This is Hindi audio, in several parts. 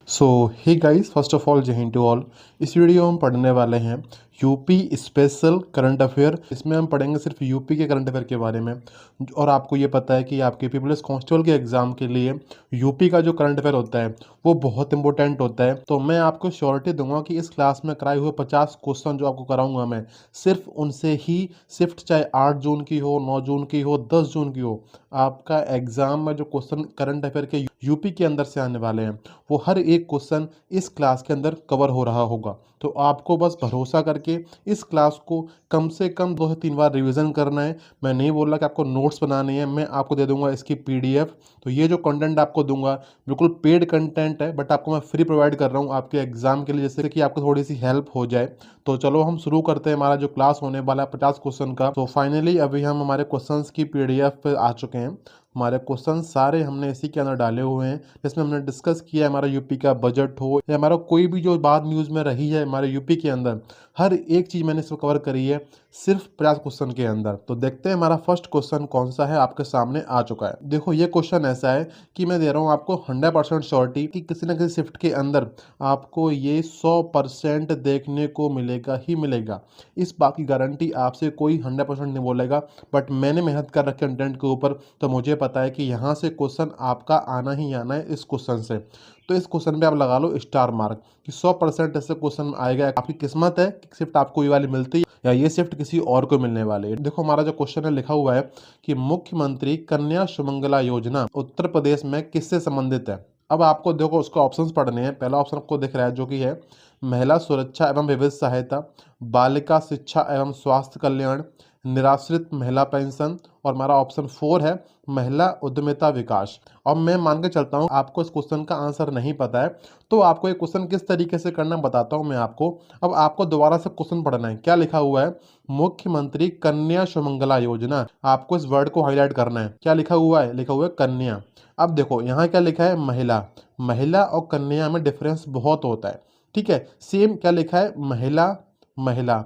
So hey guys, first of all जय हिंद टू ऑल। इस वीडियो में हम पढ़ने वाले हैं यूपी स्पेशल करंट अफेयर। इसमें हम पढ़ेंगे सिर्फ यूपी के करंट अफेयर के बारे में। और आपको ये पता है कि आपके पीपल्स कांस्टेबल के एग्जाम के लिए यूपी का जो करंट अफेयर होता है वो बहुत इंपॉर्टेंट होता है। तो मैं आपको श्योरिटी दूंगा कि इस क्लास में कराए हुए 50 क्वेश्चन जो आपको कराऊंगा मैं, सिर्फ उनसे ही शिफ्ट, चाहे 8 जून की हो, 9 जून की हो, 10 जून की हो, आपका एग्जाम में जो क्वेश्चन करंट अफेयर के यूपी के अंदर से आने वाले हैं वो हर एक क्वेश्चन इस क्लास के अंदर कवर हो रहा होगा। तो आपको बस भरोसा करके इस क्लास को कम से कम 2 से 3 बार रिवीजन करना है। मैं नहीं बोल रहा कि आपको नोट्स बनाने हैं, मैं आपको दे दूंगा इसकी पीडीएफ। तो ये जो कंटेंट आपको दूंगा बिल्कुल पेड कंटेंट है, बट आपको मैं फ्री प्रोवाइड कर रहा हूँ आपके एग्जाम के लिए, जैसे कि आपको थोड़ी सी हेल्प हो जाए। तो चलो हम शुरू करते हैं हमारा जो क्लास होने वाला है 50 क्वेश्चन का। तो फाइनली अभी हम हमारे क्वेश्चंस की पीडीएफ पे आ चुके हैं। हमारे क्वेश्चन सारे हमने इसी के अंदर डाले हुए हैं, जिसमें हमने डिस्कस किया है हमारा यूपी का बजट हो या हमारा कोई भी जो बात न्यूज़ में रही है हमारे यूपी के अंदर, हर एक चीज़ मैंने इसको कवर करी है सिर्फ 50 क्वेश्चन के अंदर। तो देखते हैं हमारा फर्स्ट क्वेश्चन कौन सा है, आपके सामने आ चुका है। देखो ये क्वेश्चन ऐसा है कि मैं दे रहा हूँ आपको 100% श्योरिटी कि किसी न किसी शिफ्ट के अंदर आपको ये 100% देखने को मिलेगा ही मिलेगा। इस बात की गारंटी आपसे कोई 100% नहीं बोलेगा, बट मैंने मेहनत कर रखी कंटेंट के ऊपर, तो मुझे पता है कि यहाँ से क्वेश्चन आपका आना ही आना है इस क्वेश्चन से। तो इस क्वेश्चन पे आप लगा लो स्टार मार्क कि 100% ऐसे क्वेश्चन आएगा। आपकी किस्मत है कि शिफ्ट आपको ये वाली मिलती है या ये शिफ्ट किसी और को मिलने वाली है। देखो हमारा जो क्वेश्चन है लिखा हुआ है कि मुख्यमंत्री कन्या सुमंगला योजना उत्तर प्रदेश में किससे संबंधित है। अब आपको देखो उसका ऑप्शंस पढ़ने हैं। पहला ऑप्शन आपको दिख रहा है जो कि है महिला सुरक्षा एवं विविध सहायता, बालिका शिक्षा एवं स्वास्थ्य कल्याण, निराश्रित महिला पेंशन, और हमारा ऑप्शन 4 है महिला उद्यमिता विकास। अब मैं मान के चलता हूँ आपको इस क्वेश्चन का आंसर नहीं पता है, तो आपको ये क्वेश्चन किस तरीके से करना बताता हूँ मैं आपको। अब आपको दोबारा से क्वेश्चन पढ़ना है। क्या लिखा हुआ है? मुख्यमंत्री कन्या सुमंगला योजना। आपको इस वर्ड को हाईलाइट करना है। क्या लिखा हुआ है? लिखा हुआ है कन्या। अब देखो यहाँ क्या लिखा है? महिला। महिला और कन्या में डिफरेंस बहुत होता है, ठीक है। सेम क्या लिखा है? महिला महिला,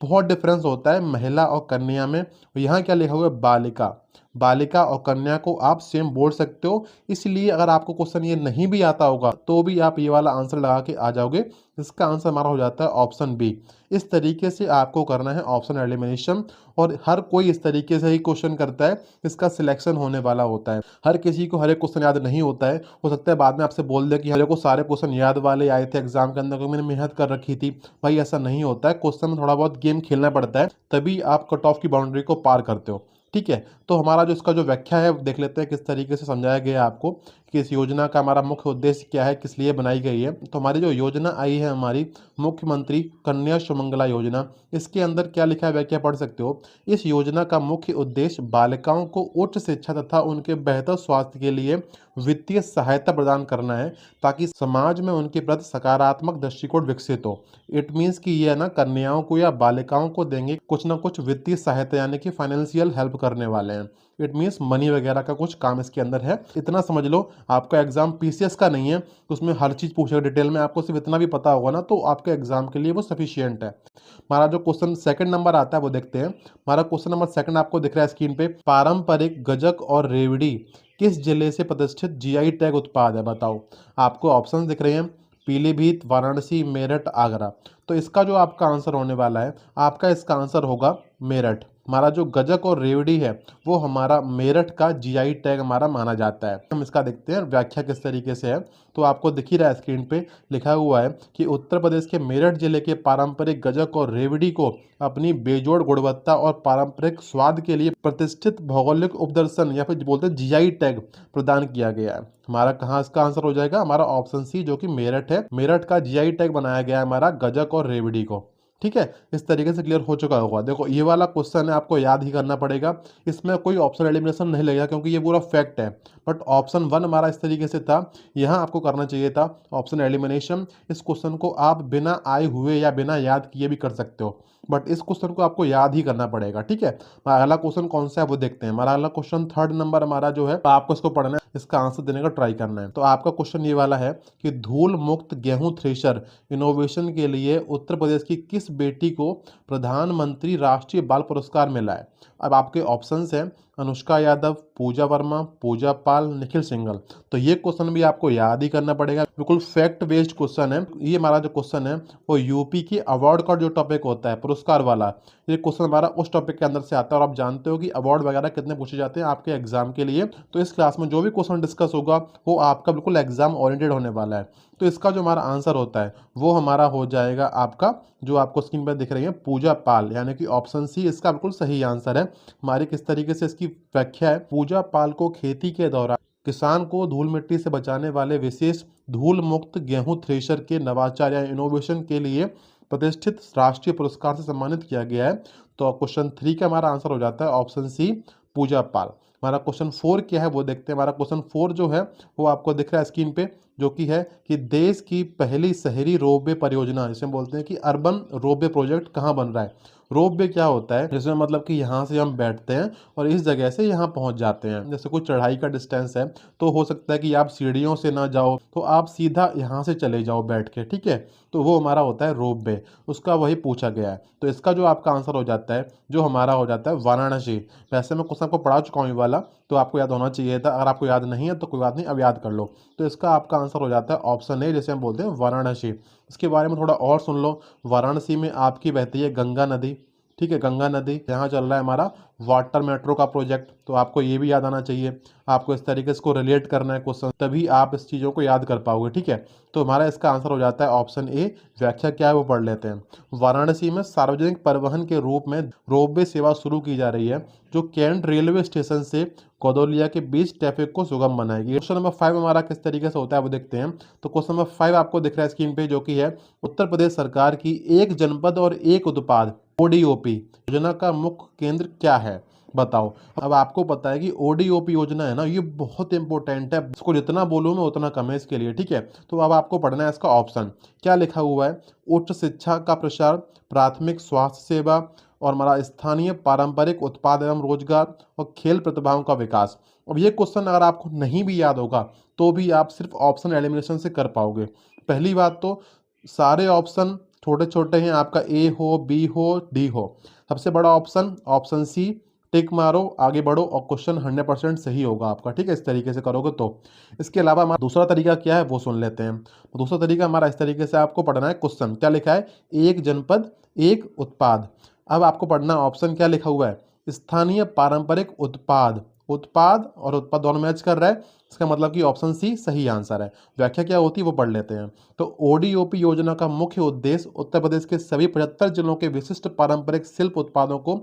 बहुत डिफरेंस होता है महिला और कन्या में। यहाँ क्या लिखा हुआ है? बालिका। बालिका और कन्या को आप सेम बोल सकते हो, इसलिए अगर आपको क्वेश्चन ये नहीं भी आता होगा तो भी आप ये वाला आंसर लगा के आ जाओगे। इसका आंसर हमारा हो जाता है ऑप्शन बी। इस तरीके से आपको करना है ऑप्शन एलिमिनेशन, और हर कोई इस तरीके से ही क्वेश्चन करता है, इसका सिलेक्शन होने वाला होता है। हर किसी को हर एक क्वेश्चन याद नहीं होता है। हो सकता है बाद में आपसे बोल दे कि मेरे को सारे क्वेश्चन याद वाले आए थे एग्जाम के अंदर क्योंकि मैंने मेहनत कर रखी थी। भाई ऐसा नहीं होता है, क्वेश्चन में थोड़ा बहुत गेम खेलना पड़ता है, तभी आप कट ऑफ की बाउंड्री को पार करते हो, ठीक है। तो हमारा जो इसका जो व्याख्या है देख लेते हैं किस तरीके से समझाया गया है आपको कि इस योजना का हमारा मुख्य उद्देश्य क्या है, किस लिए बनाई गई है। तो हमारी जो योजना आई है हमारी मुख्यमंत्री कन्या सुमंगला योजना, इसके अंदर क्या लिखा है व्याख्या पढ़ सकते हो। इस योजना का मुख्य उद्देश्य बालिकाओं को उच्च शिक्षा तथा उनके बेहतर स्वास्थ्य के लिए वित्तीय सहायता प्रदान करना है, ताकि समाज में उनके प्रति सकारात्मक दृष्टिकोण विकसित हो। इट मीन्स कि ये ना कन्याओं को या बालिकाओं को देंगे कुछ ना कुछ वित्तीय सहायता, यानी कि फाइनेंशियल हेल्प करने वाले हैं। इट मीन्स मनी वगैरह का कुछ काम इसके अंदर है। इतना समझ लो, आपका एग्जाम पीसीएस का नहीं है तो उसमें हर चीज़ पूछेगा डिटेल में, आपको सिर्फ इतना भी पता होगा ना तो आपके एग्जाम के लिए वो सफिशियंट है। हमारा जो क्वेश्चन सेकंड नंबर आता है वो देखते हैं। हमारा क्वेश्चन नंबर सेकंड आपको दिख रहा है स्क्रीन पे। पारंपरिक गजक और रेवड़ी किस जिले से प्रतिष्ठित जीआई टैग उत्पाद है? बताओ। आपको ऑप्शन दिख रहे हैं पीलीभीत, वाराणसी, मेरठ, आगरा। तो इसका जो आपका आंसर होने वाला है, आपका इसका आंसर होगा मेरठ। हमारा जो गजक और रेवड़ी है वो हमारा मेरठ का जीआई टैग हमारा माना जाता है। हम इसका देखते हैं व्याख्या किस तरीके से है। तो आपको दिख ही रहा है स्क्रीन पे लिखा हुआ है कि उत्तर प्रदेश के मेरठ जिले के पारंपरिक गजक और रेवड़ी को अपनी बेजोड़ गुणवत्ता और पारंपरिक स्वाद के लिए प्रतिष्ठित भौगोलिक उपदर्शन या फिर बोलते हैं जीआई टैग प्रदान किया गया है। हमारा कहाँ इसका आंसर हो जाएगा? हमारा ऑप्शन सी जो कि मेरठ है। मेरठ का जीआई टैग बनाया गया है हमारा गजक और रेवड़ी को, ठीक है। इस तरीके से क्लियर हो चुका होगा। देखो ये वाला क्वेश्चन है, आपको याद ही करना पड़ेगा। इसमें कोई ऑप्शन एलिमिनेशन नहीं लगेगा क्योंकि ये पूरा फैक्ट है। बट ऑप्शन 1 हमारा इस तरीके से था, यहाँ आपको करना चाहिए था ऑप्शन एलिमिनेशन। इस क्वेश्चन को आप बिना आए हुए या बिना याद किए भी कर सकते हो, बट इस क्वेश्चन को आपको याद ही करना पड़ेगा, ठीक है। अगला क्वेश्चन कौन सा है वो देखते हैं। हमारा अगला क्वेश्चन थर्ड नंबर हमारा जो है, तो आपको इसको पढ़ना है, इसका आंसर देने का ट्राई करना है। तो आपका क्वेश्चन ये वाला है कि धूल मुक्त गेहूं थ्रेशर इनोवेशन के लिए उत्तर प्रदेश की किस बेटी को प्रधानमंत्री राष्ट्रीय बाल पुरस्कार मिला है? अब आपके ऑप्शंस हैं अनुष्का यादव, पूजा वर्मा, पूजा पाल, निखिल सिंघल। तो ये क्वेश्चन भी आपको याद ही करना पड़ेगा, बिल्कुल फैक्ट बेस्ड क्वेश्चन है। ये हमारा जो क्वेश्चन है वो यूपी की अवार्ड का जो टॉपिक होता है पुरस्कार वाला, ये क्वेश्चन हमारा उस टॉपिक के अंदर से आता है। और आप जानते हो कि अवार्ड वगैरह कितने पूछे जाते हैं आपके एग्जाम के लिए। तो इस क्लास में जो भी क्वेश्चन डिस्कस होगा वो आपका बिल्कुल एग्जाम ओरिएंटेड होने वाला है। तो इसका जो हमारा आंसर होता है वो हमारा हो जाएगा आपका, जो आपको स्क्रीन पर दिख रही है, पूजा पाल, यानी कि ऑप्शन सी इसका बिल्कुल सही आंसर है। हमारी किस तरीके से इसकी व्याख्या है, पूजा पाल को खेती के दौरान किसान को धूल मिट्टी से बचाने वाले विशेष धूल मुक्त गेहूं थ्रेशर के नवाचार या इनोवेशन के लिए प्रतिष्ठित राष्ट्रीय पुरस्कार से सम्मानित किया गया है। तो क्वेश्चन 3 का हमारा आंसर हो जाता है ऑप्शन सी, पूजा पाल। हमारा क्वेश्चन 4 क्या है वो देखते हैं। हमारा क्वेश्चन 4 जो है वो आपको दिख रहा है स्क्रीन पे, जो कि है कि देश की पहली शहरी रोपवे परियोजना, जिसे हम बोलते हैं कि अर्बन रोपवे प्रोजेक्ट, कहाँ बन रहा है। रोपवे क्या होता है, जिसमें मतलब कि यहाँ से हम बैठते हैं और इस जगह से यहाँ पहुँच जाते हैं। जैसे कोई चढ़ाई का डिस्टेंस है तो हो सकता है कि आप सीढ़ियों से ना जाओ, तो आप सीधा यहाँ से चले जाओ बैठ के, ठीक है। तो वो हमारा होता है रोपवे, उसका वही पूछा गया है। तो इसका जो आपका आंसर हो जाता है, जो हमारा हो जाता है वाराणसी। वैसे मैं क्वेश्चन को पढ़ा चुका हूँ ये वाला, तो आपको याद होना चाहिए था। अगर आपको याद नहीं है तो कोई बात नहीं, अब याद कर लो। तो इसका आपका आंसर हो जाता है ऑप्शन ए, जैसे हम बोलते हैं वाराणसी। इसके बारे में थोड़ा और सुन लो। वाराणसी में आपकी बहती है गंगा नदी, ठीक है, गंगा नदी। यहाँ चल रहा है हमारा वाटर मेट्रो का प्रोजेक्ट, तो आपको ये भी याद आना चाहिए। आपको इस तरीके से इसको रिलेट करना है क्वेश्चन, तभी आप इस चीज़ों को याद कर पाओगे, ठीक है। तो हमारा इसका आंसर हो जाता है ऑप्शन ए। व्याख्या क्या है वो पढ़ लेते हैं। वाराणसी में सार्वजनिक परिवहन के रूप में रोपवे सेवा शुरू की जा रही है, जो कैंट रेलवे स्टेशन से कौदोलिया के बीच ट्रैफिक को सुगम बनाएगी। क्वेश्चन नंबर 5 हमारा किस तरीके से होता है वो देखते हैं। तो क्वेश्चन नंबर 5 आपको दिख रहा है स्क्रीन पे, जो कि है उत्तर प्रदेश सरकार की एक जनपद और एक उत्पाद ओडीओपी योजना का मुख्य केंद्र क्या है, बताओ। अब आपको पता है कि ओडीओपी योजना है ना, ये बहुत इंपॉर्टेंट है, इसको जितना बोलूँ मैं उतना कम है इसके लिए, ठीक है। तो अब आपको पढ़ना है इसका ऑप्शन क्या लिखा हुआ है। उच्च शिक्षा का प्रसार, प्राथमिक स्वास्थ्य सेवा, और हमारा स्थानीय पारंपरिक उत्पाद एवं रोजगार, और खेल प्रतिभाओं का विकास। अब ये क्वेश्चन अगर आपको नहीं भी याद होगा तो भी आप सिर्फ ऑप्शन एलिमिनेशन से कर पाओगे। पहली बात तो सारे ऑप्शन छोटे छोटे हैं, आपका ए हो, बी हो, डी हो। सबसे बड़ा ऑप्शन ऑप्शन सी, टिक मारो, आगे बढ़ो, और क्वेश्चन 100% सही होगा आपका, ठीक है। इस तरीके से करोगे तो। इसके अलावा हमारा दूसरा तरीका क्या है वो सुन लेते हैं। तो दूसरा तरीका हमारा इस तरीके से आपको पढ़ना है। क्वेश्चन क्या लिखा है, एक जनपद एक उत्पाद। अब आपको पढ़ना ऑप्शन क्या लिखा हुआ है, स्थानीय पारंपरिक उत्पाद। उत्पाद और उत्पाद दोनों मैच कर रहा है, इसका मतलब कि ऑप्शन सी सही आंसर है। व्याख्या क्या होती है वो पढ़ लेते हैं। तो ओडीओपी योजना का मुख्य उद्देश्य उत्तर प्रदेश के सभी 75 जिलों के विशिष्ट पारंपरिक शिल्प उत्पादों को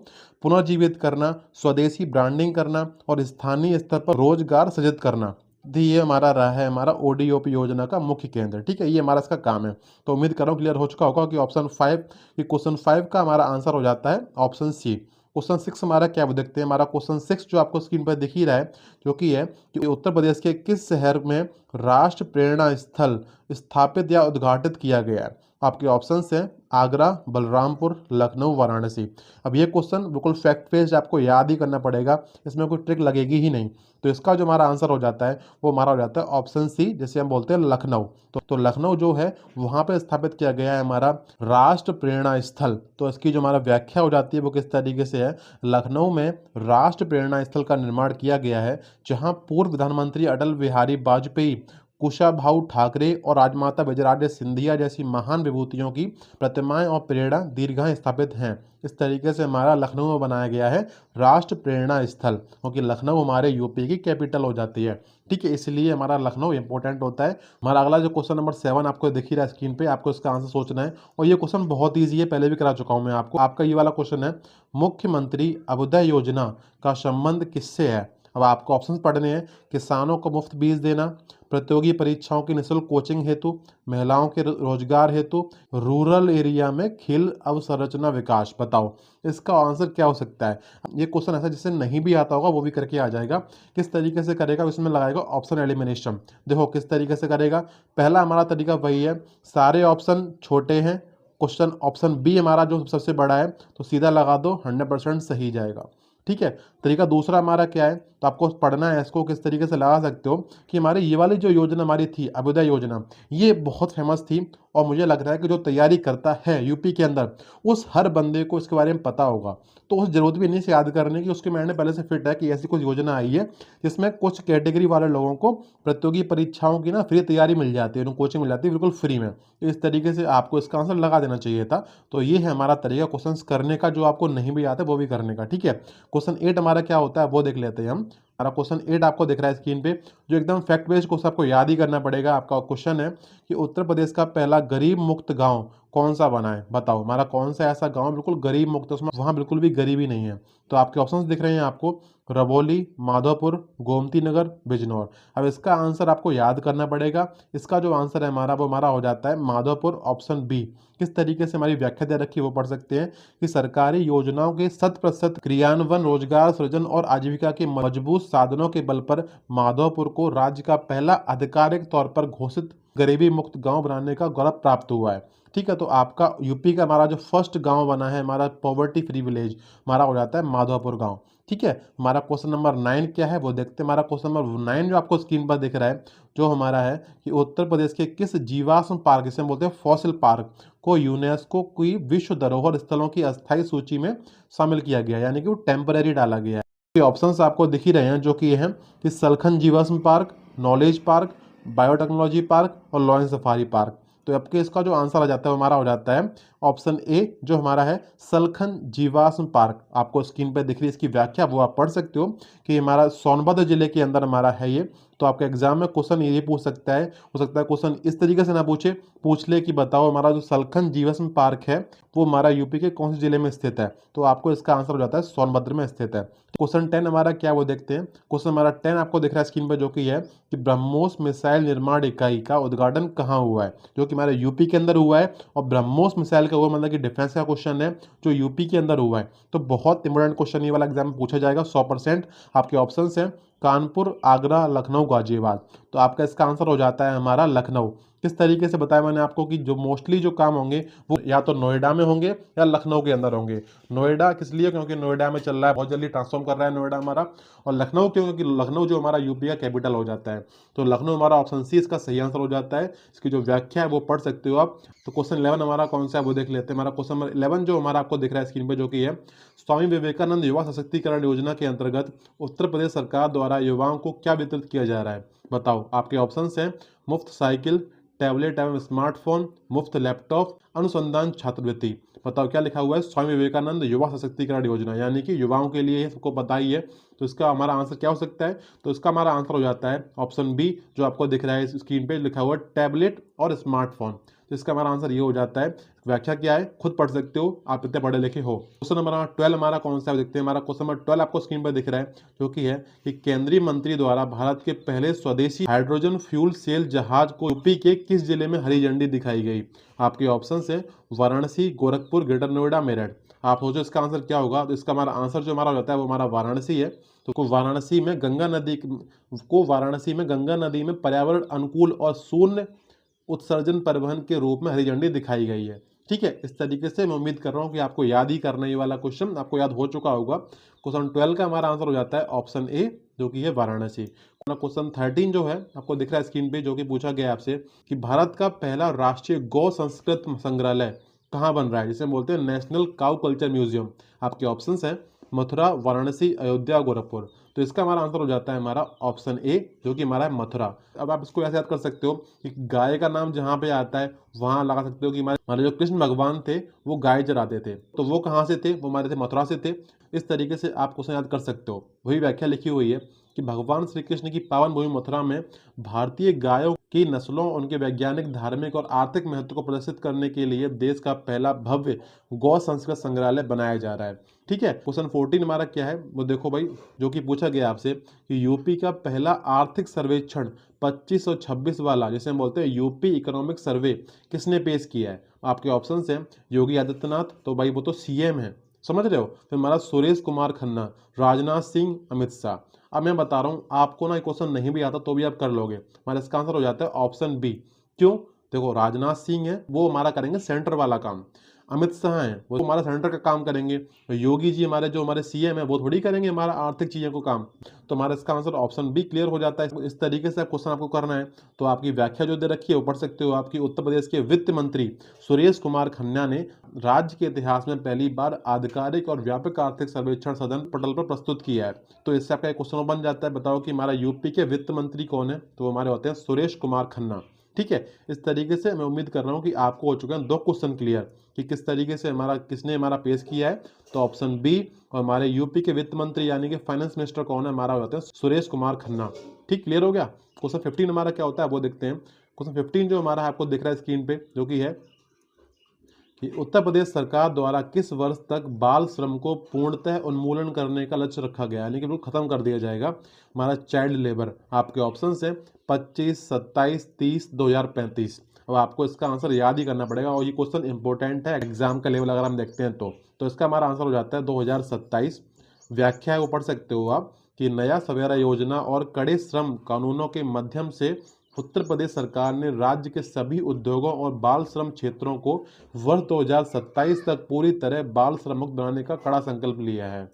पुनर्जीवित करना, स्वदेशी ब्रांडिंग करना, और स्थानीय स्तर पर रोजगार सृजित करना। तो ये हमारा रहा है हमारा ओडीओपी योजना का मुख्य केंद्र, ठीक है। ये हमारा इसका काम है। तो उम्मीद कर रहा हूँ क्लियर हो चुका होगा कि ऑप्शन 5, कि क्वेश्चन 5 का हमारा आंसर हो जाता है ऑप्शन सी। क्वेश्चन 6 हमारा क्या वो देखते हैं। हमारा क्वेश्चन 6 जो आपको स्क्रीन पर दिख ही रहा है, जो कि है कि उत्तर प्रदेश के किस शहर में राष्ट्र प्रेरणा स्थल स्थापित या उद्घाटित किया गया है। आपके ऑप्शंस हैं आगरा, बलरामपुर, लखनऊ, वाराणसी। अब ये क्वेश्चन बिल्कुल फैक्ट बेस्ड आपको याद ही करना पड़ेगा, इसमें कोई ट्रिक लगेगी ही नहीं। तो इसका जो हमारा आंसर हो जाता है वो हमारा हो जाता है ऑप्शन सी, जैसे हम बोलते हैं लखनऊ। तो लखनऊ जो है वहाँ पे स्थापित किया गया है हमारा राष्ट्र प्रेरणा स्थल। तो इसकी जो हमारा व्याख्या हो जाती है वो किस तरीके से है, लखनऊ में राष्ट्र प्रेरणा स्थल का निर्माण किया गया है, जहाँ पूर्व प्रधानमंत्री अटल बिहारी वाजपेयी, कुशाभाऊ ठाकरे और राजमाता विजयराजे सिंधिया जैसी महान विभूतियों की प्रतिमाएं और प्रेरणा दीर्घाएं स्थापित हैं। इस तरीके से हमारा लखनऊ में बनाया गया है राष्ट्र प्रेरणा स्थल, क्योंकि लखनऊ हमारे यूपी की कैपिटल हो जाती है, ठीक है। इसलिए हमारा लखनऊ इंपॉर्टेंट होता है। हमारा अगला जो क्वेश्चन नंबर 7 आपको दिख ही रहा है स्क्रीन पे, आपको इसका आंसर सोचना है। और ये क्वेश्चन बहुत ईजी है, पहले भी करा चुका हूँ मैं आपको। आपका ये वाला क्वेश्चन है, मुख्यमंत्री अभ्युदय योजना का संबंध किससे है। अब आपको ऑप्शंस पढ़ने हैं, किसानों को मुफ्त बीज देना, प्रतियोगी परीक्षाओं की निःशुल्क कोचिंग हेतु, महिलाओं के रोजगार हेतु, रूरल एरिया में खेल अवसंरचना विकास। बताओ इसका आंसर क्या हो सकता है। ये क्वेश्चन ऐसा जिससे नहीं भी आता होगा वो भी करके आ जाएगा। किस तरीके से करेगा, इसमें लगाएगा ऑप्शन एलिमिनेशन। देखो किस तरीके से करेगा। पहला हमारा तरीका वही है, सारे ऑप्शन छोटे हैं, क्वेश्चन ऑप्शन बी हमारा जो सबसे बड़ा है, तो सीधा लगा दो, 100% सही जाएगा, ठीक है। तरीका दूसरा हमारा क्या है, तो आपको पढ़ना है इसको किस तरीके से लगा सकते हो कि हमारी ये वाली जो योजना हमारी थी अभ्युदय योजना, ये बहुत फेमस थी और मुझे लग रहा है कि जो तैयारी करता है यूपी के अंदर उस हर बंदे को इसके बारे में पता होगा। तो उस जरूरत भी नहीं से याद करने की, उसके माइंड में पहले से फिट है कि ऐसी कुछ योजना आई है जिसमें कुछ कैटेगरी वाले लोगों को प्रतियोगी परीक्षाओं की ना फ्री तैयारी मिल जाती है, उनको कोचिंग मिल जाती है बिल्कुल फ्री में। तो इस तरीके से आपको इसका आंसर लगा देना चाहिए था। तो ये है हमारा तरीका क्वेश्चंस करने का, जो आपको नहीं भी आता वो भी करने का। ठीक है, क्वेश्चन 8 हमारा क्या होता है वो देख लेते हैं हम। हमारा क्वेश्चन 8 आपको दिख रहा है स्क्रीन पे, जो एकदम फैक्ट बेस्ड क्वेश्चन आपको याद ही करना पड़ेगा। आपका क्वेश्चन है कि उत्तर प्रदेश का पहला गरीब मुक्त गांव कौन सा बना है, बताओ हमारा कौन सा ऐसा गांव बिल्कुल गरीब मुक्त है, उसमें वहां बिल्कुल भी गरीबी नहीं है। तो आपके ऑप्शंस दिख रहे हैं आपको, रबौली, माधोपुर, गोमती नगर, बिजनौर। अब इसका आंसर आपको याद करना पड़ेगा। इसका जो आंसर है हमारा वो हमारा हो जाता है माधोपुर, ऑप्शन बी। किस तरीके से हमारी व्याख्या दे रखी है वो पढ़ सकते हैं कि सरकारी योजनाओं के 100% क्रियान्वयन, रोजगार सृजन और आजीविका के मजबूत साधनों के बल पर माधोपुर को राज्य का पहला आधिकारिक तौर पर घोषित गरीबी मुक्त गांव बनाने का गौरव प्राप्त हुआ है। ठीक है, तो आपका यूपी का हमारा जो फर्स्ट गांव बना है हमारा पॉवर्टी फ्री विलेज, हमारा हो जाता है माधोपुर गांव। ठीक है, हमारा क्वेश्चन नंबर 9 क्या है वो देखते हैं। हमारा क्वेश्चन नंबर 9 जो आपको स्क्रीन पर दिख रहा है, जो हमारा है कि उत्तर प्रदेश के किस जीवाश्म पार्क, जिसे हम बोलते हैं फॉसिल पार्क, को यूनेस्को की विश्व धरोहर स्थलों की अस्थायी सूची में शामिल किया गया, यानी कि वो टेम्पररी डाला गया है। ऑप्शंस आपको दिख ही रहे हैं, जो कि ये हैं कि सलखन जीवाश्म park, knowledge park, biotechnology park और लॉयन सफारी पार्क। तो आपके इसका जो आंसर आ जाता है वो हमारा हो जाता है ऑप्शन ए, जो हमारा है सलखन जीवाश्म पार्क। आपको स्क्रीन पर दिख रही है इसकी व्याख्या, वो आप पढ़ सकते हो कि हमारा सोनभद्र जिले के अंदर हमारा है ये। तो आपके एग्जाम में क्वेश्चन ये पूछ सकता है, हो सकता है क्वेश्चन इस तरीके से ना पूछे, पूछ ले कि बताओ हमारा जो सलखन जीवाश्म पार्क है वो हमारा यूपी के कौन से जिले में स्थित है। तो आपको इसका आंसर हो जाता है सोनभद्र में स्थित है। क्वेश्चन 10 हमारा क्या वो देखते हैं। क्वेश्चन हमारा 10 आपको दिख रहा है स्क्रीन पर, जो कि है कि ब्रह्मोस मिसाइल निर्माण इकाई का उद्घाटन कहाँ हुआ है, जो कि हमारे यूपी के अंदर हुआ है। और ब्रह्मोस मिसाइल का हुआ मतलब कि डिफेंस का क्वेश्चन है जो यूपी के अंदर हुआ है। तो बहुत इंपॉर्टेंट क्वेश्चन ये वाला एग्जाम में पूछा जाएगा 100%। आपके ऑप्शन हैं कानपुर, आगरा, लखनऊ, गाजियाबाद। तो आपका इसका आंसर हो जाता है हमारा लखनऊ। किस तरीके से बताया मैंने आपको कि जो मोस्टली जो काम होंगे वो या तो नोएडा में होंगे या लखनऊ के अंदर होंगे। नोएडा किस लिए, क्योंकि नोएडा में चल रहा है, बहुत जल्दी ट्रांसफॉर्म कर रहा है नोएडा हमारा। और लखनऊ क्यों, क्योंकि लखनऊ जो हमारा यूपी का कैपिटल हो जाता है। तो लखनऊ हमारा ऑप्शन सी इसका सही आंसर हो जाता है। इसकी जो व्याख्या है वो पढ़ सकते हो आप। तो क्वेश्चन 11 हमारा कौन सा है वो देख लेते हैं। हमारा क्वेश्चन नंबर 11 जो हमारा आपको दिख रहा है स्क्रीन पर, जो कि है स्वामी विवेकानंद युवा सशक्तिकरण योजना के अंतर्गत उत्तर प्रदेश सरकार द्वारा युवाओं को क्या वितरित किया जा रहा है, बताओ। आपके ऑप्शंस हैं मुफ्त साइकिल, टैबलेट एवं स्मार्टफोन, मुफ्त लैपटॉप, अनुसंधान छात्रवृत्ति। बताओ क्या लिखा हुआ है, स्वामी विवेकानंद युवा सशक्तिकरण योजना, यानी कि युवाओं के लिए सबको पता ही है। तो इसका हमारा आंसर क्या हो सकता है, तो इसका हमारा आंसर हो जाता है ऑप्शन बी, जो आपको दिख रहा है स्क्रीन पे लिखा हुआ है टैबलेट और स्मार्टफोन। तो इसका हमारा आंसर ये हो जाता है। व्याख्या क्या है खुद पढ़ सकते हो, आप इतने पढ़े लिखे हो। क्वेश्चन नंबर 12 हमारा कौन सा है देखते हैं। हमारा क्वेश्चन नंबर 12 आपको स्क्रीन पर दिख रहा है, जो कि है कि केंद्रीय मंत्री द्वारा भारत के पहले स्वदेशी हाइड्रोजन फ्यूल सेल जहाज को यूपी के किस जिले में हरी झंडी दिखाई गई। आपके ऑप्शन है वाराणसी, गोरखपुर, ग्रेटर नोएडा, मेरठ। आप सोचो इसका आंसर क्या होगा। तो इसका हमारा आंसर जो हमारा हो जाता है वो हमारा वाराणसी है। तो वाराणसी में गंगा नदी में पर्यावरण अनुकूल और शून्य उत्सर्जन परिवहन के रूप में हरी झंडी दिखाई गई है। ठीक है, इस तरीके से मैं उम्मीद कर रहा हूँ कि आपको याद ही करना, ये वाला क्वेश्चन आपको याद हो चुका होगा। क्वेश्चन 12 का हमारा आंसर हो जाता है ऑप्शन ए, जो कि है वाराणसी। क्वेश्चन 13 जो है आपको दिख रहा है स्क्रीन पे, जो कि पूछा गया आपसे कि भारत का पहला राष्ट्रीय गौ संस्कृत संग्रहालय कहाँ बन रहा है, जिसे बोलते हैं नेशनल काउ कल्चर म्यूजियम। आपके ऑप्शंस हैं मथुरा, वाराणसी, अयोध्या, गोरखपुर। तो इसका हमारा आंसर हो जाता है हमारा ऑप्शन ए, जो कि हमारा है मथुरा। अब आप इसको ऐसे याद कर सकते हो कि गाय का नाम जहाँ पे आता है वहाँ लगा सकते हो कि हमारे जो कृष्ण भगवान थे वो गाय चराते थे, तो वो कहाँ से थे, वो हमारे थे मथुरा से थे। इस तरीके से आप क्वेश्चन याद कर सकते हो। वही व्याख्या लिखी हुई है कि भगवान श्री कृष्ण की पावन भूमि मथुरा में भारतीय गायों की नस्लों, उनके वैज्ञानिक, धार्मिक और आर्थिक महत्व को प्रदर्शित करने के लिए देश का पहला भव्य गौ संस्कृत संग्रहालय बनाया जा रहा है। ठीक है, क्वेश्चन 14 हमारा क्या है वो देखो भाई, जो कि पूछा गया आपसे कि यूपी का पहला आर्थिक सर्वेक्षण 2526 वाला, जिसे हम बोलते हैं यूपी इकोनॉमिक सर्वे, किसने पेश किया है। आपके ऑप्शन हैं योगी आदित्यनाथ, तो भाई वो तो सीएम है, समझ रहे हो। फिर हमारा सुरेश कुमार खन्ना, राजनाथ सिंह, अमित शाह। अब मैं बता रहा हूँ आपको ना, क्वेश्चन नहीं भी आता तो भी आप कर लोगे। हमारा इसका आंसर हो जाता है ऑप्शन बी। क्यों, देखो राजनाथ सिंह है वो हमारा करेंगे सेंटर वाला काम। अमित शाह हैं वो हमारा सेंटर का काम करेंगे, योगी जी हमारे जो हमारे सीएम है वो थोड़ी करेंगे हमारा आर्थिक चीज़ों को काम। तो हमारा इसका आंसर ऑप्शन बी क्लियर हो जाता है। इस तरीके से क्वेश्चन आपको करना है तो आपकी व्याख्या जो दे रखी है वो पढ़ सकते हो। आपकी उत्तर प्रदेश के वित्त मंत्री सुरेश कुमार खन्ना ने राज्य के इतिहास में पहली बार आधिकारिक और व्यापक आर्थिक सर्वेक्षण सदन पटल पर प्रस्तुत किया है। तो इससे आपका एक क्वेश्चन बन जाता है, बताओ कि हमारा यूपी के वित्त मंत्री कौन है, तो हमारे होते हैं सुरेश कुमार खन्ना। ठीक है, इस तरीके से मैं उम्मीद कर रहा हूँ कि आपको हो चुके हैं 2 क्वेश्चन क्लियर कि किस तरीके से किसने हमारा पेश किया है। तो ऑप्शन बी, और हमारे यूपी के वित्त मंत्री यानी कि फाइनेंस मिनिस्टर कौन है, हमारा होता है सुरेश कुमार खन्ना। ठीक, क्लियर हो गया। क्वेश्चन 15 हमारा क्या होता है वो देखते हैं। क्वेश्चन 15 जो हमारा आपको दिख रहा है स्क्रीन पे, जो कि है कि उत्तर प्रदेश सरकार द्वारा किस वर्ष तक बाल श्रम को पूर्णतः उन्मूलन करने का लक्ष्य रखा गया, यानी कि बिल्कुल खत्म कर दिया जाएगा हमारा चाइल्ड लेबर। आपके ऑप्शन है 25, 27, 30, 2035। अब आपको इसका आंसर याद ही करना पड़ेगा और ये क्वेश्चन इंपॉर्टेंट है एग्जाम का लेवल अगर हम देखते हैं तो इसका हमारा आंसर हो जाता है 2027। व्याख्या है वो पढ़ सकते हो आप कि नया सवेरा योजना और कड़े श्रम कानूनों के माध्यम से उत्तर प्रदेश सरकार ने राज्य के सभी उद्योगों और बाल श्रम क्षेत्रों को वर्ष 2027 तक पूरी तरह बाल श्रम मुक्त बनाने का कड़ा संकल्प लिया है।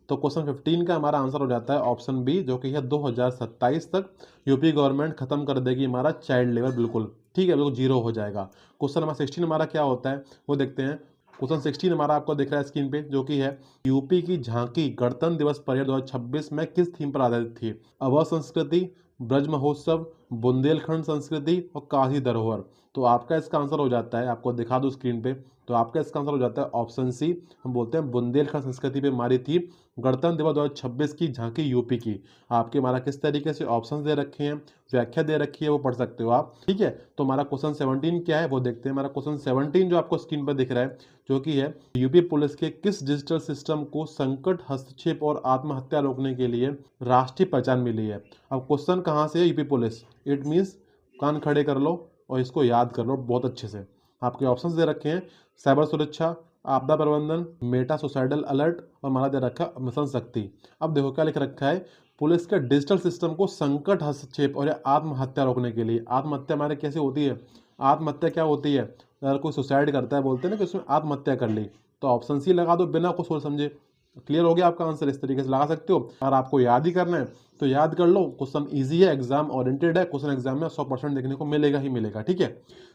तो क्वेश्चन 15 का हमारा आंसर हो जाता है ऑप्शन बी, जो कि है 2027 तक यूपी गवर्नमेंट खत्म कर देगी हमारा चाइल्ड लेबर। बिल्कुल ठीक है, बिल्कुल जीरो हो जाएगा। क्वेश्चन नंबर 16 हमारा क्या होता है वो देखते हैं। क्वेश्चन 16 हमारा आपको दिख रहा है स्क्रीन पे, जो कि है यूपी की झांकी गणतंत्र दिवस परेड 2026 में किस थीम पर आधारित थी। अवध संस्कृति, ब्रज महोत्सव, बुंदेलखंड संस्कृति और काशी धरोहर। तो आपका इसका आंसर हो जाता है, आपको दिखा दूं स्क्रीन पे, तो आपका इसका आंसर हो जाता है ऑप्शन सी। हम बोलते हैं बुंदेलखंड संस्कृति पे हमारी थी गणतंत्र दिवस 2026 की झांकी यूपी की। आपके हमारा किस तरीके से ऑप्शन दे रखे हैं, व्याख्या दे रखी है, वो पढ़ सकते हो आप। ठीक है, तो हमारा क्वेश्चन 17 क्या है वो देखते हैं। हमारा क्वेश्चन 17 जो आपको स्क्रीन पर दिख रहा है, जो कि है यूपी पुलिस के किस डिजिटल सिस्टम को संकट, हस्तक्षेप और आत्महत्या रोकने के लिए राष्ट्रीय पहचान मिली है। अब क्वेश्चन कहाँ से है, यूपी पुलिस, इट मीन्स कान खड़े कर लो और इसको याद कर लो बहुत अच्छे से। आपके ऑप्शंस दे रखे हैं साइबर सुरक्षा, आपदा प्रबंधन, मेटा सुसाइडल अलर्ट और हमारा दे रखा है मिशन शक्ति। अब देखो क्या लिख रखा है, पुलिस के डिजिटल सिस्टम को संकट, हस्तक्षेप और आत्महत्या रोकने के लिए। आत्महत्या हमारे कैसे होती है, आत्महत्या क्या होती है, अगर कोई सुसाइड करता है बोलते हैं ना कि उसमें आत्महत्या कर ली, तो ऑप्शन सी लगा दो बिना कुछ सोच समझे। क्लियर हो गया आपका आंसर, इस तरीके से लगा सकते हो। अगर आपको याद ही करना है तो याद कर लो, क्वेश्चन इजी है, एग्जाम ओरिएंटेड है, क्वेश्चन एग्जाम में 100% देखने को मिलेगा ही मिलेगा। ठीक है,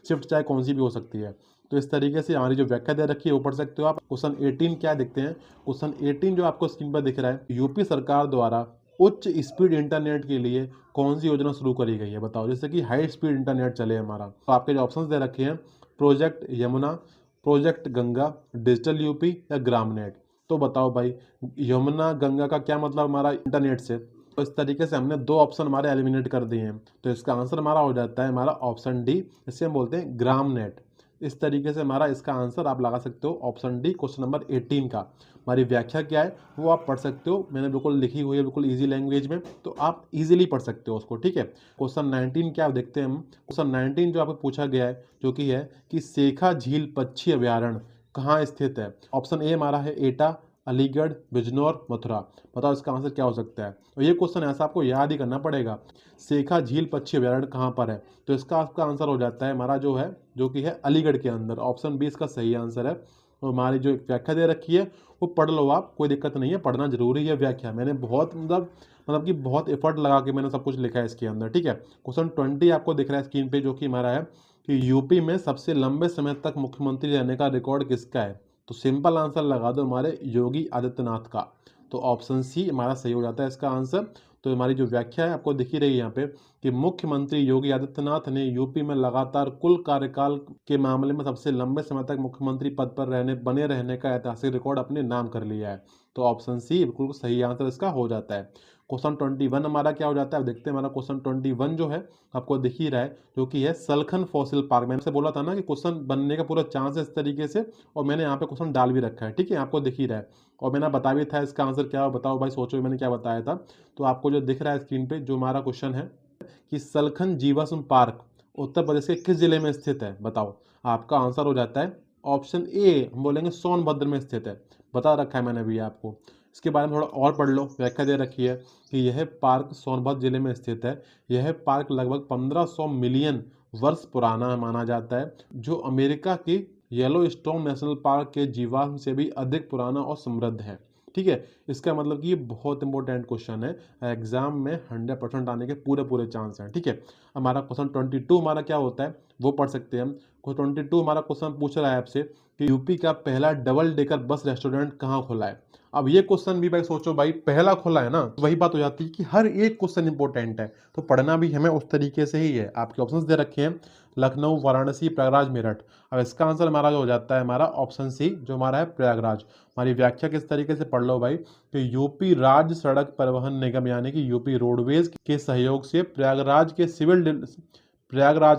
शिफ्ट चाहे कौन सी भी हो सकती है। तो इस तरीके से हमारी जो व्याख्या दे रखी है वो पढ़ सकते हो आप। क्वेश्चन 18 क्या देखते हैं। क्वेश्चन 18 जो आपको स्क्रीन पर दिख रहा है, यूपी सरकार द्वारा उच्च स्पीड इंटरनेट के लिए कौन सी योजना शुरू करी गई है, बताओ। जैसे कि हाई स्पीड इंटरनेट चले हमारा, तो आपके जो ऑप्शन दे रखे हैं project Yamuna, project Ganga, digital UP या ग्रामनेट। तो बताओ भाई, यमुना गंगा का क्या मतलब हमारा इंटरनेट से। तो इस तरीके से हमने 2 ऑप्शन हमारे एलिमिनेट कर दिए हैं। तो इसका आंसर हमारा हो जाता है हमारा ऑप्शन डी, इसे हम बोलते हैं ग्रामनेट। इस तरीके से हमारा इसका आंसर आप लगा सकते हो ऑप्शन डी, क्वेश्चन नंबर 18 का। हमारी व्याख्या क्या है वो आप पढ़ सकते हो, मैंने बिल्कुल लिखी हुई है बिल्कुल इजी लैंग्वेज में, तो आप इजीली पढ़ सकते हो उसको। ठीक है, क्वेश्चन 19 क्या देखते हैं हम। क्वेश्चन 19 जो आपको पूछा गया है, जो कि है कि शेखा झील पक्षी अभ्यारण्य कहाँ स्थित है। ऑप्शन ए हमारा है एटा, अलीगढ़, बिजनौर, मथुरा। बताओ इसका आंसर क्या हो सकता है। तो ये क्वेश्चन ऐसा आपको याद ही करना पड़ेगा, शेखा झील पक्षी अभ्यारण्य कहाँ पर है। तो इसका आपका आंसर हो जाता है हमारा जो है, जो कि है अलीगढ़ के अंदर। ऑप्शन बी इसका सही आंसर है। तो हमारी जो एक व्याख्या दे रखी है वो पढ़ लो आप, कोई दिक्कत नहीं है, पढ़ना जरूरी है व्याख्या। मैंने बहुत मतलब कि बहुत एफर्ट लगा के मैंने सब कुछ लिखा है इसके अंदर। ठीक है, क्वेश्चन 20 आपको दिख रहा है स्क्रीन पे, जो कि हमारा है कि यूपी में सबसे लंबे समय तक मुख्यमंत्री रहने का रिकॉर्ड किसका है। तो सिंपल आंसर लगा दो हमारे योगी आदित्यनाथ का। तो ऑप्शन सी हमारा सही हो जाता है इसका आंसर। तो हमारी जो व्याख्या है आपको दिख ही रही है यहाँ पे कि मुख्यमंत्री योगी आदित्यनाथ ने यूपी में लगातार कुल कार्यकाल के मामले में सबसे लंबे समय तक मुख्यमंत्री पद पर बने रहने का ऐतिहासिक रिकॉर्ड अपने नाम कर लिया है। तो ऑप्शन सी बिल्कुल सही आंसर इसका हो जाता है। क्वेश्चन 21 हमारा क्या हो जाता है, देखते हैं। हमारा क्वेश्चन 21 जो है आपको दिख ही रहा है, जो कि है सलखन फॉसिल पार्क। मैंने से बोला था ना कि क्वेश्चन बनने का पूरा चांस है इस तरीके से, और मैंने यहाँ पे क्वेश्चन डाल भी रखा है। ठीक है, आपको दिख ही रहा है और मैंने बता भी था इसका आंसर क्या हो। बताओ भाई, सोचो मैंने क्या बताया था। तो आपको जो दिख रहा है स्क्रीन पे, जो हमारा क्वेश्चन है कि सलखन जीवाश्म पार्क उत्तर प्रदेश के किस जिले में स्थित है, बताओ। आपका आंसर हो जाता है ऑप्शन ए, हम बोलेंगे सोनभद्र में स्थित है। बता रखा है मैंने भी आपको, इसके बारे में थोड़ा और पढ़ लो। व्याख्या दे रखी है कि यह पार्क सोनभद्र जिले में स्थित है। यह पार्क लगभग 1500 मिलियन वर्ष पुराना माना जाता है, जो अमेरिका की येलोस्टोन नेशनल पार्क के जीवाश्म से भी अधिक पुराना और समृद्ध है। ठीक है, इसका मतलब कि ये बहुत इंपॉर्टेंट क्वेश्चन है, एग्जाम में 100% आने के पूरे पूरे चांस हैं। ठीक है, हमारा क्वेश्चन 22 हमारा क्या होता है वो पढ़ सकते हैं हम। 22 हमारा क्वेश्चन पूछ रहा है आपसे कि यूपी का पहला डबल डेकर बस रेस्टोरेंट कहाँ खोला है। अब ये क्वेश्चन भी भाई सोचो, भाई पहला खोला है ना, तो वही बात हो जाती है कि हर एक क्वेश्चन इंपॉर्टेंट है, तो पढ़ना भी हमें उस तरीके से ही है। आपके ऑप्शंस दे रखे हैं लखनऊ, वाराणसी, प्रयागराज, मेरठ। अब इसका आंसर हमारा जो हो जाता है हमारा ऑप्शन सी, जो हमारा है प्रयागराज। हमारी व्याख्या किस तरीके से पढ़ लो भाई कि यूपी राज्य सड़क परिवहन निगम यानी कि यूपी रोडवेज के सहयोग से प्रयागराज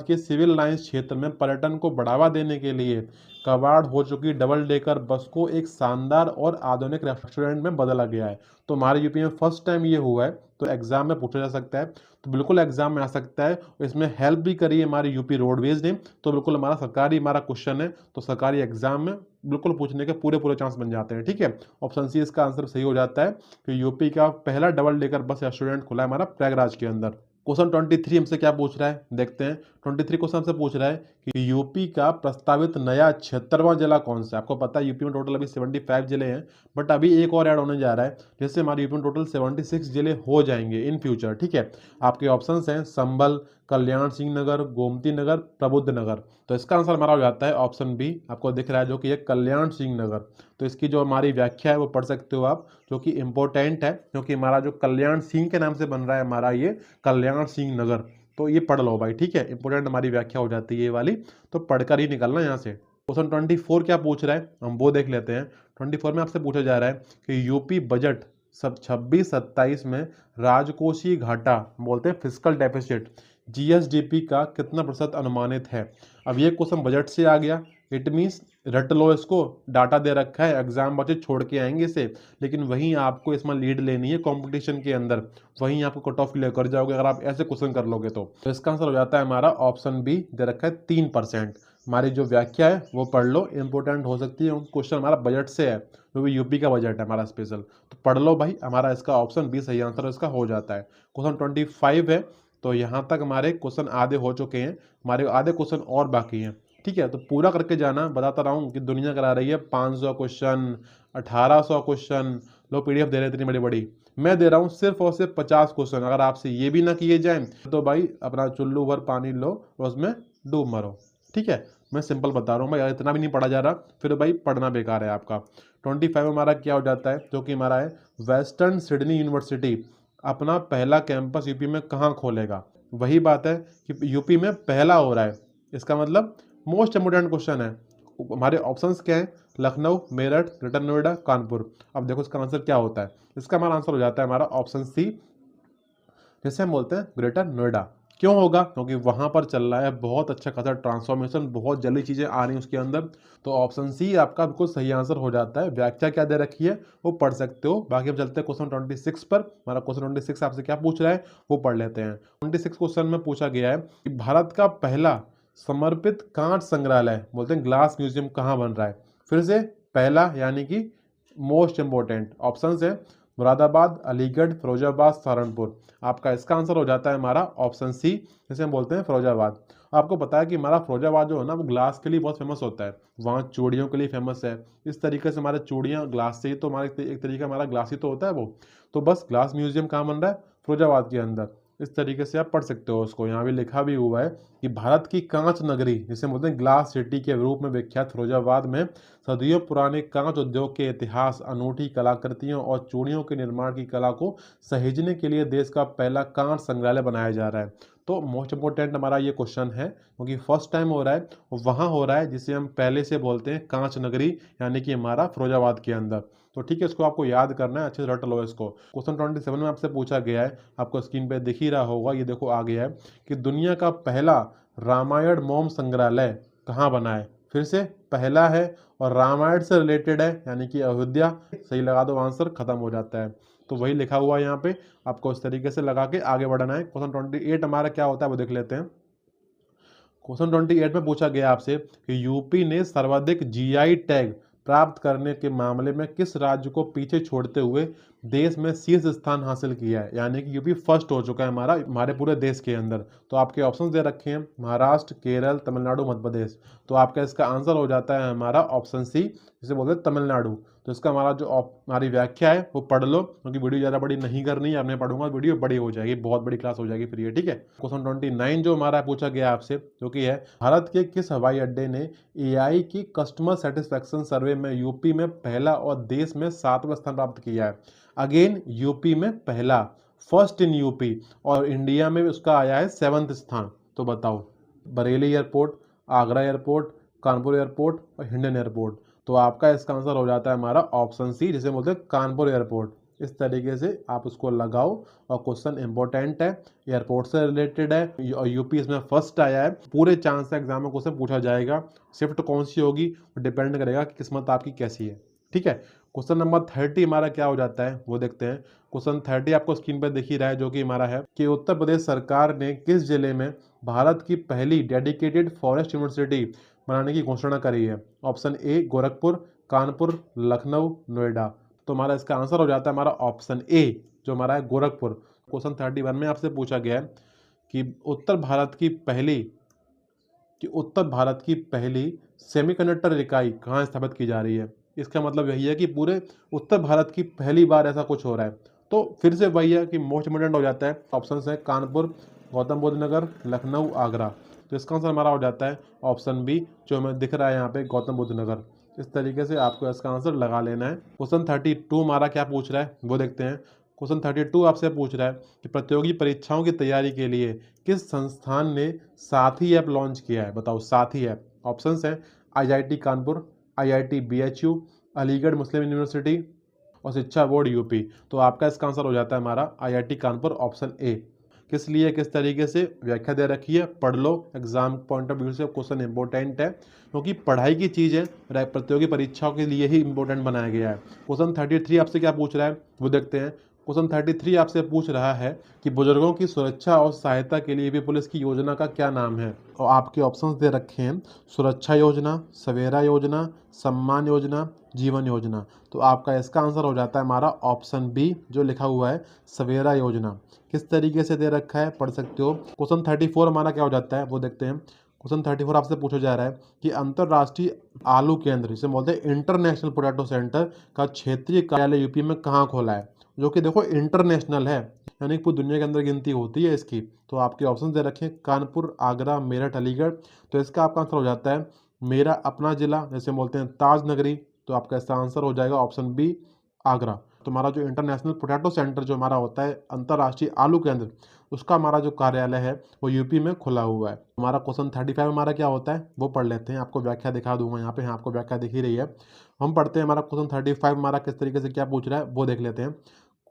के सिविल लाइंस क्षेत्र में पर्यटन को बढ़ावा देने के लिए कबाड़ हो चुकी डबल डेकर बस को एक शानदार और आधुनिक रेस्टोरेंट में बदला गया है। तो हमारे यूपी में फर्स्ट टाइम ये हुआ है, तो एग्जाम में पूछा जा सकता है, तो बिल्कुल एग्जाम में आ सकता है। इसमें हेल्प भी करी है हमारी यूपी रोडवेज ने, तो बिल्कुल हमारा सरकारी हमारा क्वेश्चन है, तो सरकारी एग्जाम में बिल्कुल पूछने के पूरे पूरे चांस बन जाते हैं। ठीक है, ऑप्शन सी इसका आंसर सही हो जाता है कि यूपी का पहला डबल डेकर बस रेस्टोरेंट खुला है हमारा प्रयागराज के अंदर। क्वेश्चन 23 हमसे क्या पूछ रहा है देखते हैं। 23 क्वेश्चन हमसे पूछ रहा है कि यूपी का प्रस्तावित नया 76वां जिला कौन सा है। आपको पता है यूपी में टोटल अभी 75 जिले हैं, बट अभी एक और ऐड होने जा रहा है, जिससे हमारे यूपी में टोटल 76 जिले हो जाएंगे इन फ्यूचर। ठीक है, आपके ऑप्शंस हैं संभल, कल्याण सिंह नगर, गोमती नगर, प्रबुद्ध नगर। तो इसका आंसर हमारा हो जाता है ऑप्शन बी, आपको दिख रहा है जो कि एक कल्याण सिंह नगर। तो इसकी जो हमारी व्याख्या है वो पढ़ सकते हो आप, जो कि इंपॉर्टेंट है, क्योंकि हमारा जो कल्याण सिंह के नाम से बन रहा है हमारा ये कल्याण सिंह नगर। तो ये पढ़ लो भाई, ठीक है, इंपॉर्टेंट हमारी व्याख्या हो जाती है ये वाली, तो पढ़कर ही निकलना यहाँ से। क्वेश्चन 24 क्या पूछ रहा है हम वो देख लेते हैं। 24 में आपसे पूछा जा रहा है कि यूपी बजट सब 26-27 में राजकोषीय घाटा बोलते हैं फिस्कल डेफिसिट जीएसडीपी का कितना प्रतिशत अनुमानित है। अब ये क्वेश्चन बजट से आ गया, इट मीन्स रट लो इसको, डाटा दे रखा है, एग्जाम बच्चे छोड़ के आएंगे इसे, लेकिन वहीं आपको इसमें लीड लेनी है कंपटीशन के अंदर, वहीं आपको कट ऑफ क्लियर कर जाओगे अगर आप ऐसे क्वेश्चन कर लोगे। तो इसका आंसर हो जाता है हमारा ऑप्शन बी, दे रखा है 3%। हमारी जो व्याख्या है वो पढ़ लो, इंपॉर्टेंट हो सकती है, क्वेश्चन हमारा बजट से है, जो भी यूपी का बजट है हमारा स्पेशल, तो पढ़ लो भाई, हमारा इसका ऑप्शन बी सही आंसर इसका हो जाता है। क्वेश्चन 25 है, तो यहाँ तक हमारे क्वेश्चन आधे हो चुके हैं, हमारे आधे क्वेश्चन और बाकी हैं। ठीक है, तो पूरा करके जाना, बताता रहा हूँ कि दुनिया करा रही है 500 क्वेश्चन, 1800 क्वेश्चन, लो पीडीएफ दे रहे हैं इतनी बड़ी बड़ी, मैं दे रहा हूँ सिर्फ और सिर्फ 50 क्वेश्चन। अगर आपसे ये भी ना किए जाए तो भाई अपना चुल्लू भर पानी लो और उसमें डूब मरो। ठीक है, मैं सिंपल बता रहा हूँ भाई, इतना भी नहीं पढ़ा जा रहा, फिर भाई पढ़ना बेकार है आपका। 25 हमारा क्या हो जाता है, जो कि हमारा है वेस्टर्न सिडनी यूनिवर्सिटी अपना पहला कैंपस यूपी में कहाँ खोलेगा। वही बात है कि यूपी में पहला हो रहा है, इसका मतलब मोस्ट इंपोर्टेंट क्वेश्चन है। हमारे ऑप्शंस क्या है, लखनऊ, मेरठ, ग्रेटर नोएडा, कानपुर। अब देखो इसका आंसर क्या होता है, इसका हमारा आंसर हो जाता है हमारा ऑप्शन सी, जैसे हम बोलते हैं ग्रेटर नोएडा। क्यों होगा, क्योंकि वहां पर चल रहा है बहुत अच्छा खासा ट्रांसफॉर्मेशन, बहुत जल्दी चीजें आ रही हैं उसके अंदर। तो ऑप्शन सी आपका बिल्कुल सही आंसर हो जाता है। व्याख्या क्या दे रखी है वो पढ़ सकते हो। बाकी हम चलते हैं क्वेश्चन 26 पर। हमारा क्वेश्चन 26 आपसे क्या पूछ रहा है वो पढ़ लेते हैं। 26 क्वेश्चन में पूछा गया है कि भारत का पहला समर्पित कांच संग्रहालय बोलते हैं ग्लास म्यूजियम कहाँ बन रहा है। फिर से पहला यानी कि मोस्ट इंपोर्टेंट ऑप्शन है मुरादाबाद, अलीगढ़, फिरोजाबाद, सहारनपुर। आपका इसका आंसर हो जाता है हमारा ऑप्शन सी, जिसे हम बोलते हैं फिरोजाबाद। आपको पता है कि हमारा फिरोजाबाद जो है ना वो ग्लास के लिए बहुत फेमस होता है, वहाँ चूड़ियों के लिए फेमस है। इस तरीके से हमारे चूड़ियाँ ग्लास से ही, तो हमारे एक तरीका हमारा ग्लास ही तो होता है वो। तो बस ग्लास म्यूजियम कहाँ बन रहा है, फिरोजाबाद के अंदर। इस तरीके से आप पढ़ सकते हो उसको। यहाँ भी लिखा भी हुआ है कि भारत की कांच नगरी जिसे बोलते हैं ग्लास सिटी के रूप में विख्यात फिरोजाबाद में सदियों पुराने कांच उद्योग के इतिहास, अनूठी कलाकृतियों और चूड़ियों के निर्माण की कला को सहेजने के लिए देश का पहला कांच संग्रहालय बनाया जा रहा है। तो मोस्ट इंपोर्टेंट हमारा ये क्वेश्चन है, क्योंकि फर्स्ट टाइम हो रहा है, वहाँ हो रहा है जिसे हम पहले से बोलते हैं कांच नगरी, यानी कि हमारा फिरोजाबाद के अंदर। तो ठीक है, इसको आपको याद करना है, अच्छे से रट लो इसको। क्वेश्चन 27 में आपसे पूछा गया है, आपको स्क्रीन पे दिख ही रहा होगा, ये देखो आ गया है कि दुनिया का पहला रामायण मोम संग्रहालय कहाँ बना है। फिर से पहला है और रामायण से रिलेटेड है, यानी कि अयोध्या। सही लगा दो, आंसर खत्म हो जाता है। तो वही लिखा हुआ है यहाँ पे, आपको इस तरीके से लगा के आगे बढ़ना है। क्वेश्चन 28 हमारा क्या होता है वो देख लेते हैं। क्वेश्चन 28 में पूछा गया आपसे कि यूपी ने सर्वाधिक जीआई टैग प्राप्त करने के मामले में किस राज्य को पीछे छोड़ते हुए देश में शीर्ष स्थान हासिल किया है, यानी कि यूपी फर्स्ट हो चुका है हमारे पूरे देश के अंदर। तो आपके ऑप्शन दे रखे हैं महाराष्ट्र, केरल, तमिलनाडु, मध्य प्रदेश। तो आपका इसका आंसर हो जाता है हमारा ऑप्शन सी, जिसे बोलते हैं तमिलनाडु। तो इसका हमारा जो हमारी व्याख्या है वो पढ़ लो, क्योंकि वीडियो ज़्यादा बड़ी नहीं करनी है। अब मैं पढ़ूंगा वीडियो बड़ी हो जाएगी, बहुत बड़ी क्लास हो जाएगी फिर ये, ठीक है। क्वेश्चन 29 जो हमारा पूछा गया आपसे, जो कि है भारत के किस हवाई अड्डे ने एआई की कस्टमर सेटिस्फेक्शन सर्वे में यूपी में पहला और देश में 7वां स्थान प्राप्त किया है। अगेन यूपी में पहला, फर्स्ट इन यूपी, और इंडिया में उसका आया है 7वां स्थान। तो बताओ, Bareilly airport, Agra airport, Kanpur airport और हिंडन एयरपोर्ट। तो आपका इसका आंसर हो जाता है हमारा ऑप्शन सी, जिसे बोलते हैं कानपुर एयरपोर्ट। इस तरीके से आप उसको लगाओ, और क्वेश्चन इंपॉर्टेंट है, एयरपोर्ट से रिलेटेड है, और यूपी इसमें फर्स्ट आया है। पूरे चांस से एग्जाम में क्वेश्चन पूछा जाएगा। शिफ्ट कौन सी होगी वो डिपेंड करेगा कि किस्मत आपकी कैसी है, ठीक है। क्वेश्चन नंबर 30 हमारा क्या हो जाता है वो देखते हैं। क्वेश्चन 30 आपको स्क्रीन पर दिख ही रहा है, जो कि हमारा है कि उत्तर प्रदेश सरकार ने किस जिले में भारत की पहली डेडिकेटेड फॉरेस्ट यूनिवर्सिटी बनाने की घोषणा करी है। Option A Gorakhpur, Kanpur, Lucknow, Noida. तो हमारा इसका आंसर हो जाता है हमारा ऑप्शन ए, जो हमारा है गोरखपुर। क्वेश्चन 31 में आपसे पूछा गया है कि उत्तर भारत की पहली सेमीकंडक्टर इकाई कहाँ स्थापित की जा रही है। इसका मतलब यही है कि पूरे उत्तर भारत की पहली बार ऐसा कुछ हो रहा है। तो फिर से वही है कि मोस्ट इम्पोर्टेंट हो जाता है। ऑप्शन है कानपुर, गौतम बुद्ध नगर, लखनऊ, आगरा। तो इसका आंसर हमारा हो जाता है ऑप्शन बी, जो हमें दिख रहा है यहाँ पे, गौतम बुद्ध नगर। इस तरीके से आपको इसका आंसर लगा लेना है। क्वेश्चन 32 हमारा क्या पूछ रहा है वो देखते हैं। क्वेश्चन 32 आपसे पूछ रहा है कि प्रतियोगी परीक्षाओं की तैयारी के लिए किस संस्थान ने साथी ऐप लॉन्च किया है। बताओ, साथी ऐप। ऑप्शंस हैं IIT Kanpur, IIT BHU, Aligarh Muslim University और शिक्षा बोर्ड यूपी। तो आपका इसका आंसर हो जाता है हमारा आईआईटी कानपुर, ऑप्शन ए। किस लिए, किस तरीके से व्याख्या दे रखी है पढ़ लो, एग्जाम पॉइंट ऑफ व्यू से क्वेश्चन इंपॉर्टेंट है, क्योंकि पढ़ाई की चीज़ है, प्रतियोगी परीक्षाओं के लिए ही इंपॉर्टेंट बनाया गया है। क्वेश्चन 33 आपसे क्या पूछ रहा है वो देखते हैं। क्वेश्चन 33 आपसे पूछ रहा है कि बुजुर्गों की सुरक्षा और सहायता के लिए भी पुलिस की योजना का क्या नाम है। और आपके ऑप्शंस दे रखे हैं सुरक्षा योजना, सवेरा योजना, सम्मान योजना, जीवन योजना। तो आपका इसका आंसर हो जाता है हमारा ऑप्शन बी, जो लिखा हुआ है सवेरा योजना। किस तरीके से दे रखा है पढ़ सकते हो। क्वेश्चन 34 हमारा क्या हो जाता है वो देखते हैं। क्वेश्चन 34 आपसे पूछा जा रहा है कि अंतर्राष्ट्रीय आलू केंद्र, जिसे बोलते हैं इंटरनेशनल पोटैटो सेंटर, का क्षेत्रीय कार्यालय यूपी में कहाँ खोला है। जो कि देखो इंटरनेशनल है, यानी पूरी दुनिया के अंदर गिनती होती है इसकी। तो आपके ऑप्शन दे रखे हैं कानपुर, आगरा, मेरठ, अलीगढ़। तो इसका आपका आंसर हो जाता है मेरा अपना जिला, जैसे बोलते हैं ताज नगरी। तो आपका इसका आंसर हो जाएगा ऑप्शन बी, आगरा। तो हमारा जो इंटरनेशनल पोटैटो सेंटर जो हमारा होता है, अंतर्राष्ट्रीय आलू केंद्र, उसका हमारा जो कार्यालय है वो यूपी में खुला हुआ है। हमारा क्वेश्चन 35 हमारा क्या होता है वो पढ़ लेते हैं। आपको व्याख्या दिखा दूंगा यहाँ पे, आपको व्याख्या दिख ही रही है। हम पढ़ते हैं हमारा क्वेश्चन 35 हमारा किस तरीके से क्या पूछ रहा है वो देख लेते हैं।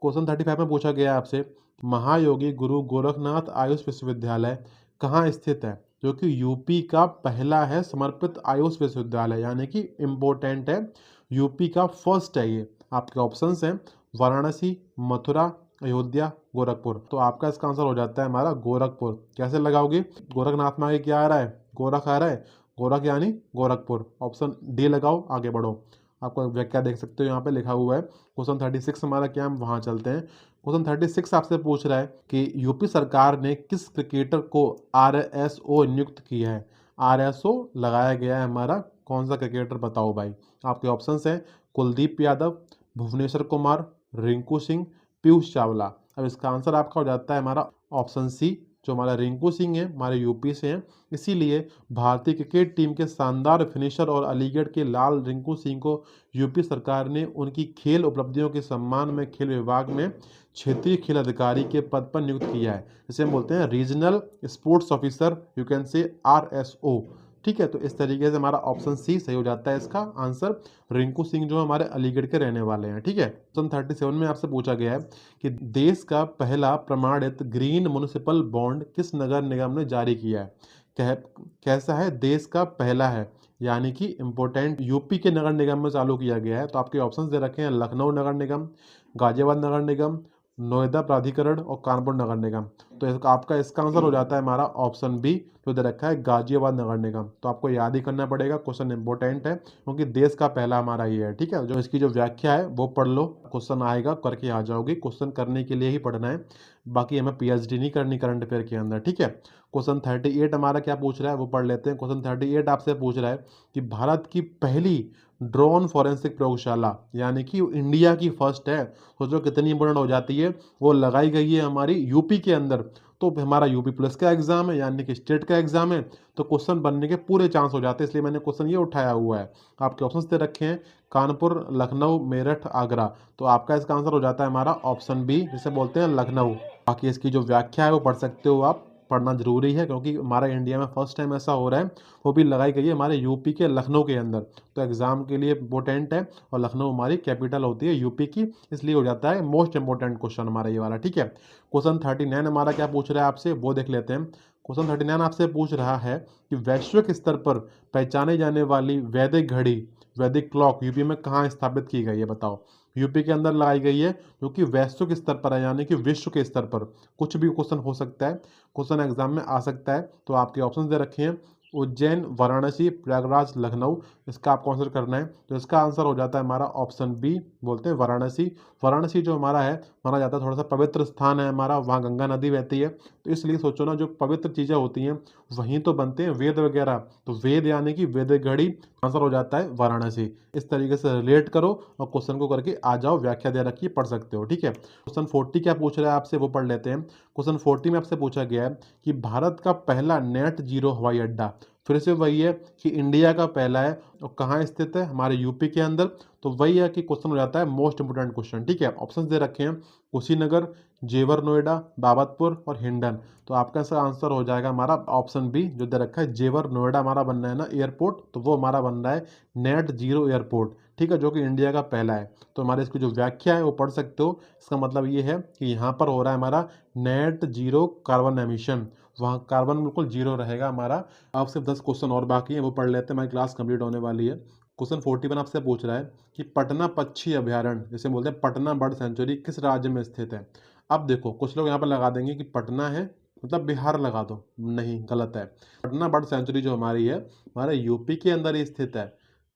क्वेश्चन 35 में पूछा गया आपसे, महायोगी गुरु गोरखनाथ आयुष विश्वविद्यालय कहाँ स्थित है, जो कि यूपी का पहला है समर्पित आयुष विश्वविद्यालय, यानी कि इम्पोर्टेंट है, यूपी का फर्स्ट है ये। आपके ऑप्शंस हैं वाराणसी, मथुरा, अयोध्या, गोरखपुर। तो आपका इसका आंसर हो जाता है हमारा गोरखपुर। कैसे लगाओगे, गोरखनाथ में आगे क्या आ रहा है, गोरख आ रहा है, गोरख यानी गोरखपुर। ऑप्शन डी लगाओ, आगे बढ़ो। आपको व्याख्या देख सकते हो यहाँ पे लिखा हुआ है। क्वेश्चन 36 हमारा क्या, हम वहाँ चलते हैं। क्वेश्चन 36 आपसे पूछ रहा है कि यूपी सरकार ने किस क्रिकेटर को आरएसओ नियुक्त किया है। आरएसओ लगाया गया है हमारा, कौन सा क्रिकेटर बताओ भाई। आपके ऑप्शंस हैं कुलदीप यादव, भुवनेश्वर कुमार, रिंकू सिंह, पीयूष चावला। अब इसका आंसर आपका हो जाता है हमारा ऑप्शन सी, जो हमारा रिंकू सिंह है, हमारे यूपी से हैं। इसीलिए भारतीय क्रिकेट टीम के शानदार फिनिशर और अलीगढ़ के लाल रिंकू सिंह को यूपी सरकार ने उनकी खेल उपलब्धियों के सम्मान में खेल विभाग में क्षेत्रीय खेल अधिकारी के पद पर नियुक्त किया है। जिसे हम बोलते हैं regional sports officer, you can say RSO. ठीक है, तो इस तरीके से हमारा ऑप्शन सी सही हो जाता है इसका आंसर। रिंकू सिंह जो हमारे अलीगढ़ के रहने वाले हैं। ठीक है, क्वेश्चन 37 में आपसे पूछा गया है कि देश का पहला प्रमाणित ग्रीन म्युनिसिपल बॉन्ड किस नगर निगम ने जारी किया है। कैसा है, देश का पहला है, यानी कि इम्पोर्टेंट यूपी के नगर निगम में चालू किया गया है। तो आपके ऑप्शंस दे रखे हैं लखनऊ नगर निगम, गाजियाबाद नगर निगम, नोएडा प्राधिकरण और कानपुर नगर निगम। तो आपका इसका आंसर हो जाता है हमारा ऑप्शन बी जो दे रखा है गाजियाबाद नगर निगम। तो आपको याद ही करना पड़ेगा, क्वेश्चन इंपॉर्टेंट है क्योंकि देश का पहला हमारा ये है। ठीक है, जो इसकी जो व्याख्या है वो पढ़ लो, क्वेश्चन आएगा करके आ जाओगी। क्वेश्चन करने के लिए ही पढ़ना है, बाकी हमें पीएचडी नहीं करनी करंट अफेयर के अंदर। ठीक है, क्वेश्चन 38 हमारा क्या पूछ रहा है वो पढ़ लेते हैं। क्वेश्चन 38 आपसे पूछ रहा है कि भारत की पहली ड्रोन फॉरेंसिक प्रयोगशाला, यानी कि इंडिया की फर्स्ट है, सोचो कितनी इंपॉर्टेंट हो जाती है, वो लगाई गई है हमारी यूपी के अंदर। तो हमारा यूपी पुलिस का एग्जाम है, यानी कि स्टेट का एग्जाम है, तो क्वेश्चन बनने के पूरे चांस हो जाते हैं, इसलिए मैंने क्वेश्चन ये उठाया हुआ है। आपके ऑप्शंस दे रखे हैं कानपुर, लखनऊ, मेरठ, आगरा। तो आपका इसका आंसर हो जाता है हमारा ऑप्शन बी, जिसे बोलते हैं लखनऊ। बाकी इसकी जो व्याख्या है वो पढ़ सकते हो आप, पढ़ना जरूरी है क्योंकि हमारे इंडिया में फर्स्ट टाइम ऐसा हो रहा है, वो भी लगाई गई है हमारे यूपी के लखनऊ के अंदर। तो एग्जाम के लिए इंपॉर्टेंट है, और लखनऊ हमारी कैपिटल होती है यूपी की, इसलिए हो जाता है मोस्ट इंपॉर्टेंट क्वेश्चन हमारा ये वाला। ठीक है, क्वेश्चन 39 हमारा क्या पूछ रहा है आपसे वो देख लेते हैं। क्वेश्चन 39 आपसे पूछ रहा है कि वैश्विक स्तर पर पहचाने जाने वाली वैदिक घड़ी, वैदिक क्लॉक यूपी में कहाँ स्थापित की गई है बताओ। यूपी के अंदर लगाई गई है, जो कि वैश्विक स्तर पर है, यानी कि विश्व के स्तर पर। कुछ भी क्वेश्चन हो सकता है, क्वेश्चन एग्जाम में आ सकता है। तो आपके ऑप्शन दे रखे हैं उज्जैन, वाराणसी, प्रयागराज, लखनऊ। इसका आपको आंसर करना है, तो इसका आंसर हो जाता है हमारा ऑप्शन बी, बोलते हैं वाराणसी। वाराणसी जो हमारा है, माना जाता है थोड़ा सा पवित्र स्थान है हमारा, वहाँ गंगा नदी बहती है, तो इसलिए सोचो ना, जो पवित्र चीज़ें होती हैं वहीं तो बनते हैं वेद वगैरह। तो वेद यानी कि वैदिक घड़ी, आंसर हो जाता है वाराणसी। इस तरीके से रिलेट करो और क्वेश्चन को करके आ जाओ, व्याख्या दे रखी पढ़ सकते हो। ठीक है, क्वेश्चन 40 क्या पूछ रहा है आपसे वो पढ़ लेते हैं। क्वेश्चन 40 में आपसे पूछा गया है कि भारत का पहला नेट जीरो हवाई अड्डा, फिर से वही है कि इंडिया का पहला है और कहाँ स्थित है, हमारे यूपी के अंदर। तो वही है कि क्वेश्चन हो जाता है मोस्ट इंपोर्टेंट क्वेश्चन। ठीक है, ऑप्शंस दे रखे हैं कुशीनगर, जेवर नोएडा, बाबतपुर और हिंडन। तो आपका इसका आंसर हो जाएगा हमारा ऑप्शन बी, जो दे रखा है जेवर नोएडा हमारा बनना है ना एयरपोर्ट, तो वो हमारा बन रहा है नेट जीरो एयरपोर्ट। ठीक है, जो कि इंडिया का पहला है। तो हमारे इसकी जो व्याख्या है वो पढ़ सकते हो। इसका मतलब ये है कि यहाँ पर हो रहा है हमारा नेट जीरो कार्बन एमिशन, वहाँ कार्बन बिल्कुल जीरो रहेगा हमारा। आप सिर्फ 10 क्वेश्चन और बाकी हैं, वो पढ़ लेते हैं, हमारी क्लास कंप्लीट होने वाली है। क्वेश्चन 41 आपसे पूछ रहा है कि पटना पक्षी अभयारण्य, जिसे बोलते हैं पटना बर्ड सेंचुरी, किस राज्य में स्थित है। अब देखो कुछ लोग यहाँ पर लगा देंगे कि पटना है मतलब बिहार लगा दो, नहीं गलत है। पटना बर्ड सेंचुरी जो हमारी है, हमारे यूपी के अंदर ही स्थित है।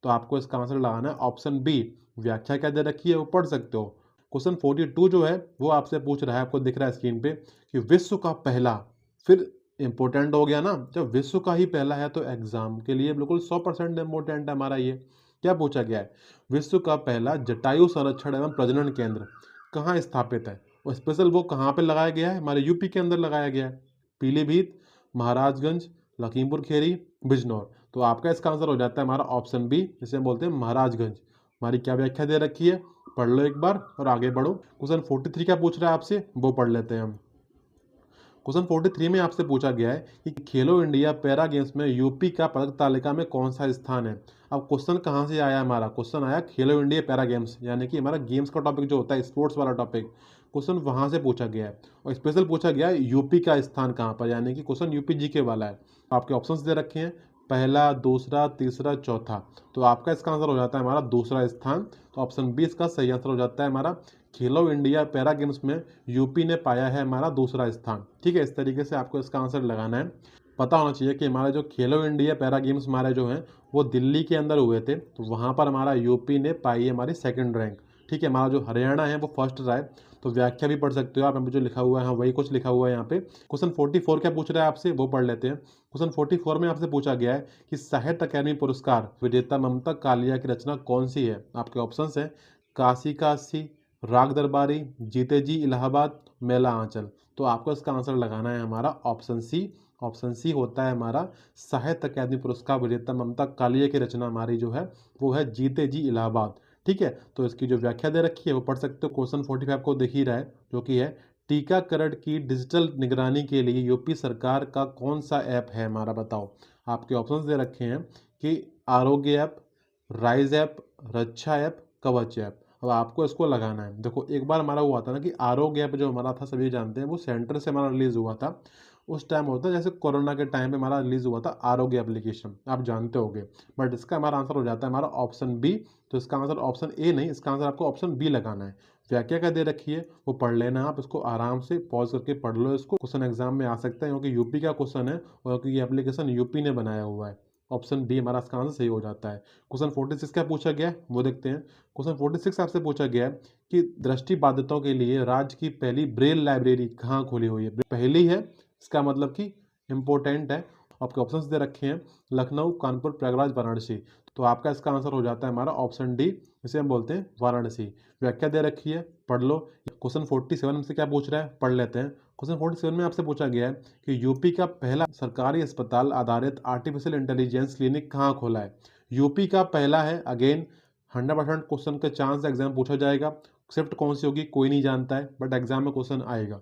तो आपको इसका आंसर लगाना है ऑप्शन बी। व्याख्या क्या दे रखी है वो पढ़ सकते हो। क्वेश्चन 42 जो है वो आपसे पूछ रहा है, आपको दिख रहा है स्क्रीन पे, कि विश्व का पहला, फिर इंपॉर्टेंट हो गया ना, जब विश्व का ही पहला है तो एग्जाम के लिए बिल्कुल 100% इंपॉर्टेंट है हमारा ये। क्या पूछा गया है, विश्व का पहला जटायु संरक्षण एवं प्रजनन केंद्र कहाँ स्थापित है, और स्पेशल वो कहाँ पे लगाया गया है, हमारे यूपी के अंदर लगाया गया है। पीलीभीत, महाराजगंज, लखीमपुर खीरी, बिजनौर। तो आपका इसका आंसर हो जाता है हमारा ऑप्शन बी, जिसे हम बोलते हैं महाराजगंज। हमारी क्या व्याख्या दे रखी है पढ़ लो एक बार और आगे बढ़ो। क्वेश्चन 43 क्या पूछ रहा है आपसे वो पढ़ लेते हैं हम। क्वेश्चन 43 में आपसे पूछा गया है कि खेलो इंडिया पैरा गेम्स में यूपी का पदक तालिका में कौन सा स्थान है। अब क्वेश्चन कहाँ से आया, हमारा क्वेश्चन आया खेलो इंडिया पैरा गेम्स, यानी कि हमारा गेम्स का टॉपिक जो होता है स्पोर्ट्स वाला टॉपिक, क्वेश्चन वहाँ से पूछा गया है। और स्पेशल पूछा गया है यूपी का स्थान कहाँ पर, यानी कि क्वेश्चन यूपी जीके वाला है। आपके ऑप्शंस दे रखे हैं पहला, दूसरा, तीसरा, चौथा। तो आपका इसका आंसर हो जाता है हमारा दूसरा स्थान। तो ऑप्शन बी इसका सही आंसर हो जाता है हमारा, खेलो इंडिया पैरा गेम्स में यूपी ने पाया है हमारा दूसरा स्थान। ठीक है, इस तरीके से आपको इसका आंसर लगाना है। पता होना चाहिए कि हमारे जो खेलो इंडिया पैरा गेम्स हमारे जो हैं वो दिल्ली के अंदर हुए थे, तो वहाँ पर हमारा यूपी ने पाई है हमारी सेकंड रैंक। ठीक है, हमारा जो हरियाणा है वो फर्स्ट रहा है। तो व्याख्या भी पढ़ सकते हो आप, यहाँ पे जो लिखा हुआ है हाँ वही कुछ लिखा हुआ है यहाँ पे। क्वेश्चन 44 क्या पूछ रहा है आपसे वो पढ़ लेते हैं। क्वेश्चन 44 में आपसे पूछा गया है कि साहित्य अकादमी पुरस्कार विजेता ममता कालिया की रचना कौन सी है। आपके ऑप्शंस हैं काशी काशी, राग दरबारी, जीते जी इलाहाबाद, मेला आंचल। तो आपको इसका आंसर लगाना है हमारा ऑप्शन सी। ऑप्शन सी होता है हमारा साहित्य अकादमी पुरस्कार विजेता ममता कालिया की रचना हमारी जो है वो है जीते जी इलाहाबाद। ठीक है, तो इसकी जो व्याख्या दे रखी है वो पढ़ सकते हो। क्वेश्चन 45 को देख ही रहा है, जो कि है टीकाकरण की डिजिटल निगरानी के लिए यूपी सरकार का कौन सा ऐप है हमारा बताओ। आपके ऑप्शंस दे रखे हैं कि आरोग्य ऐप, राइज ऐप, रक्षा ऐप, कवच ऐप। अब आपको इसको लगाना है। देखो एक बार हमारा हुआ था ना कि आरोग्य ऐप जो हमारा था सभी जानते हैं वो सेंटर से हमारा रिलीज हुआ था। उस टाइम होता है जैसे कोरोना के टाइम पे हमारा रिलीज हुआ था आरोग्य एप्लीकेशन, आप जानते होंगे। बट इसका हमारा आंसर हो जाता है हमारा ऑप्शन बी। तो इसका आंसर ऑप्शन ए नहीं, इसका आंसर आपको ऑप्शन बी लगाना है। व्याख्या क्या दे रखी है वो पढ़ लेना, आप इसको आराम से पॉज करके पढ़ लो। इसको क्वेश्चन एग्जाम में आ सकता है क्योंकि यूपी का क्वेश्चन है और क्योंकि ये एप्लीकेशन यूपी ने बनाया हुआ है। ऑप्शन बी हमारा इसका आंसर सही हो जाता है। क्वेश्चन 46 क्या पूछा गया है वो देखते हैं। क्वेश्चन 46 आपसे पूछा गया है कि दृष्टि बाधितों के लिए राज्य की पहली ब्रेल लाइब्रेरी कहाँ खोली हुई है। पहली है, इसका मतलब कि इम्पोर्टेंट है। आपके ऑप्शंस दे रखे हैं लखनऊ, कानपुर, प्रयागराज, वाराणसी। तो आपका इसका आंसर हो जाता है हमारा ऑप्शन डी, इसे हम बोलते हैं वाराणसी। व्याख्या दे रखी है, पढ़ लो। क्वेश्चन 47 हमसे क्या पूछ रहा है, पढ़ लेते हैं। क्वेश्चन 47 में आपसे पूछा गया है कि यूपी का पहला सरकारी अस्पताल आधारित आर्टिफिशियल इंटेलिजेंस क्लिनिक कहाँ खोला है। यूपी का पहला है, अगेन 100% क्वेश्चन के चांस एग्जाम पूछा जाएगा। शिफ्ट कौन सी होगी कोई नहीं जानता है, बट एग्जाम में क्वेश्चन आएगा।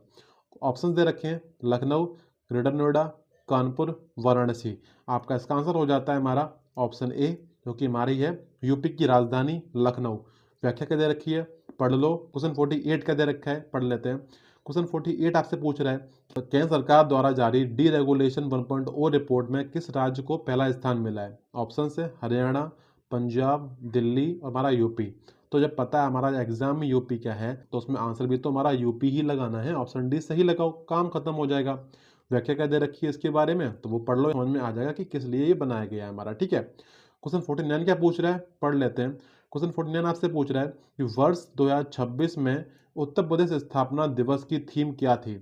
ऑप्शन दे रखे हैं लखनऊ, ग्रेटर नोएडा, कानपुर, वाराणसी। आपका इसका आंसर हो जाता है हमारा ऑप्शन ए, जो कि हमारी है यूपी की राजधानी लखनऊ। व्याख्या क्या दे रखी है, पढ़ लो। क्वेश्चन 48 क्या दे रखा है, पढ़ लेते हैं। क्वेश्चन 48 आपसे पूछ रहा है तो केंद्र सरकार द्वारा जारी डी रेगुलेशन 1.0 रिपोर्ट में किस राज्य को पहला स्थान मिला है। ऑप्शन है हरियाणा, पंजाब, दिल्ली और हमारा यूपी। तो जब पता है हमारा एग्जाम में यूपी क्या है तो उसमें आंसर भी तो हमारा यूपी ही लगाना है। ऑप्शन डी सही लगाओ, काम खत्म हो जाएगा। व्याख्या क्या दे रखी है इसके बारे में तो वो पढ़ लो, समझ में आ जाएगा कि किस लिए ये बनाया गया है हमारा। ठीक है, क्वेश्चन 49 क्या पूछ रहा है, पढ़ लेते हैं। क्वेश्चन 49 आपसे पूछ रहा है कि वर्ष 2026 में उत्तर प्रदेश स्थापना दिवस की थीम क्या थी।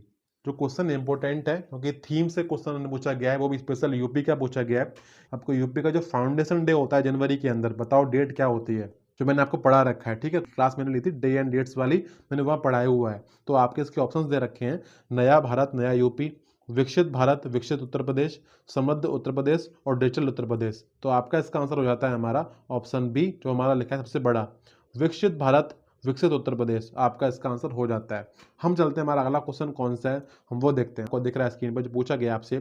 जो क्वेश्चन इंपॉर्टेंट है क्योंकि थीम से क्वेश्चन पूछा गया है, वो भी स्पेशल यूपी का पूछा गया है। आपको यूपी का जो फाउंडेशन डे होता है जनवरी के अंदर, बताओ डेट क्या होती है, जो मैंने आपको पढ़ा रखा है। ठीक है, क्लास मैंने ली थी डे एंड डेट्स वाली, मैंने वहाँ पढ़ाया हुआ है। तो आपके इसके ऑप्शंस दे रखे हैं नया भारत नया यूपी, विकसित भारत विकसित उत्तर प्रदेश, समृद्ध उत्तर प्रदेश और डिजिटल उत्तर प्रदेश। तो आपका इसका आंसर हो जाता है हमारा ऑप्शन बी, जो हमारा लिखा है सबसे बड़ा, विकसित भारत विकसित उत्तर प्रदेश। आपका इसका आंसर हो जाता है। हम चलते हैं, हमारा अगला क्वेश्चन कौन सा है हम वो देखते हैं। आपको दिख रहा है स्क्रीन पर जो पूछा गया आपसे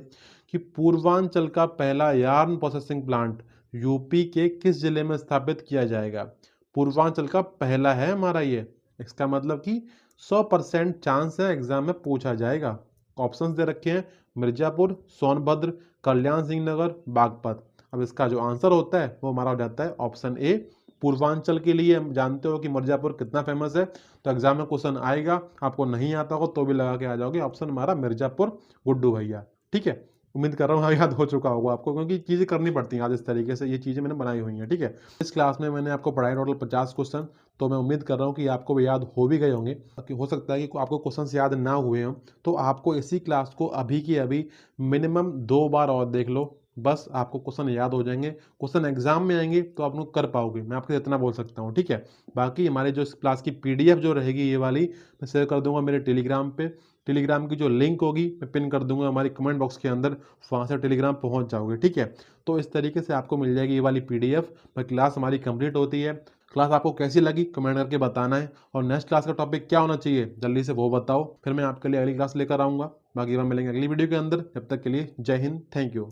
कि पूर्वांचल का पहला यार्न प्रोसेसिंग प्लांट यूपी के किस जिले में स्थापित किया जाएगा। पूर्वांचल का पहला है हमारा ये, इसका मतलब कि 100% चांस है एग्जाम में पूछा जाएगा। ऑप्शंस दे रखे हैं मिर्जापुर, सोनभद्र, कल्याण सिंह नगर, बागपत। अब इसका जो आंसर होता है वो हमारा हो जाता है ऑप्शन ए, पूर्वांचल के लिए। हम जानते हो कि मिर्जापुर कितना फेमस है, तो एग्जाम में क्वेश्चन आएगा, आपको नहीं आता हो तो भी लगा के आ जाओगे। ऑप्शन हमारा मिर्जापुर, गुड्डू भैया। ठीक है, उम्मीद कर रहा हूँ याद हो चुका होगा आपको, क्योंकि चीज़ें करनी पड़ती हैं आज इस तरीके से, ये चीज़ें मैंने बनाई हुई हैं। ठीक है, इस क्लास में मैंने आपको पढ़ाई टोटल 50 क्वेश्चन, तो मैं उम्मीद कर रहा हूँ कि आपको भी याद हो भी गए होंगे। कि हो सकता है कि आपको क्वेश्चन याद ना हुए हों, तो आपको इसी क्लास को अभी की अभी मिनिमम 2 बार और देख लो, बस आपको क्वेश्चन याद हो जाएंगे। क्वेश्चन एग्जाम में आएंगे तो आप लोग कर पाओगे, मैं आपको इतना बोल सकता हूँ। ठीक है, बाकी हमारे जो इस क्लास की PDF जो रहेगी ये वाली, मैं शेयर कर दूंगा मेरे टेलीग्राम पे। टेलीग्राम की जो लिंक होगी मैं पिन कर दूंगा हमारी कमेंट बॉक्स के अंदर, वहाँ से टेलीग्राम पहुँच जाओगे। ठीक है, तो इस तरीके से आपको मिल जाएगी ये वाली PDF। क्लास हमारी कंप्लीट होती है। क्लास आपको कैसी लगी कमेंट करके बताना है, और नेक्स्ट क्लास का टॉपिक क्या होना चाहिए जल्दी से वो बताओ, फिर मैं आपके लिए अगली क्लास लेकर आऊँगा। बाकी हम मिलेंगे अगली वीडियो के अंदर, जब तक के लिए जय हिंद, थैंक यू।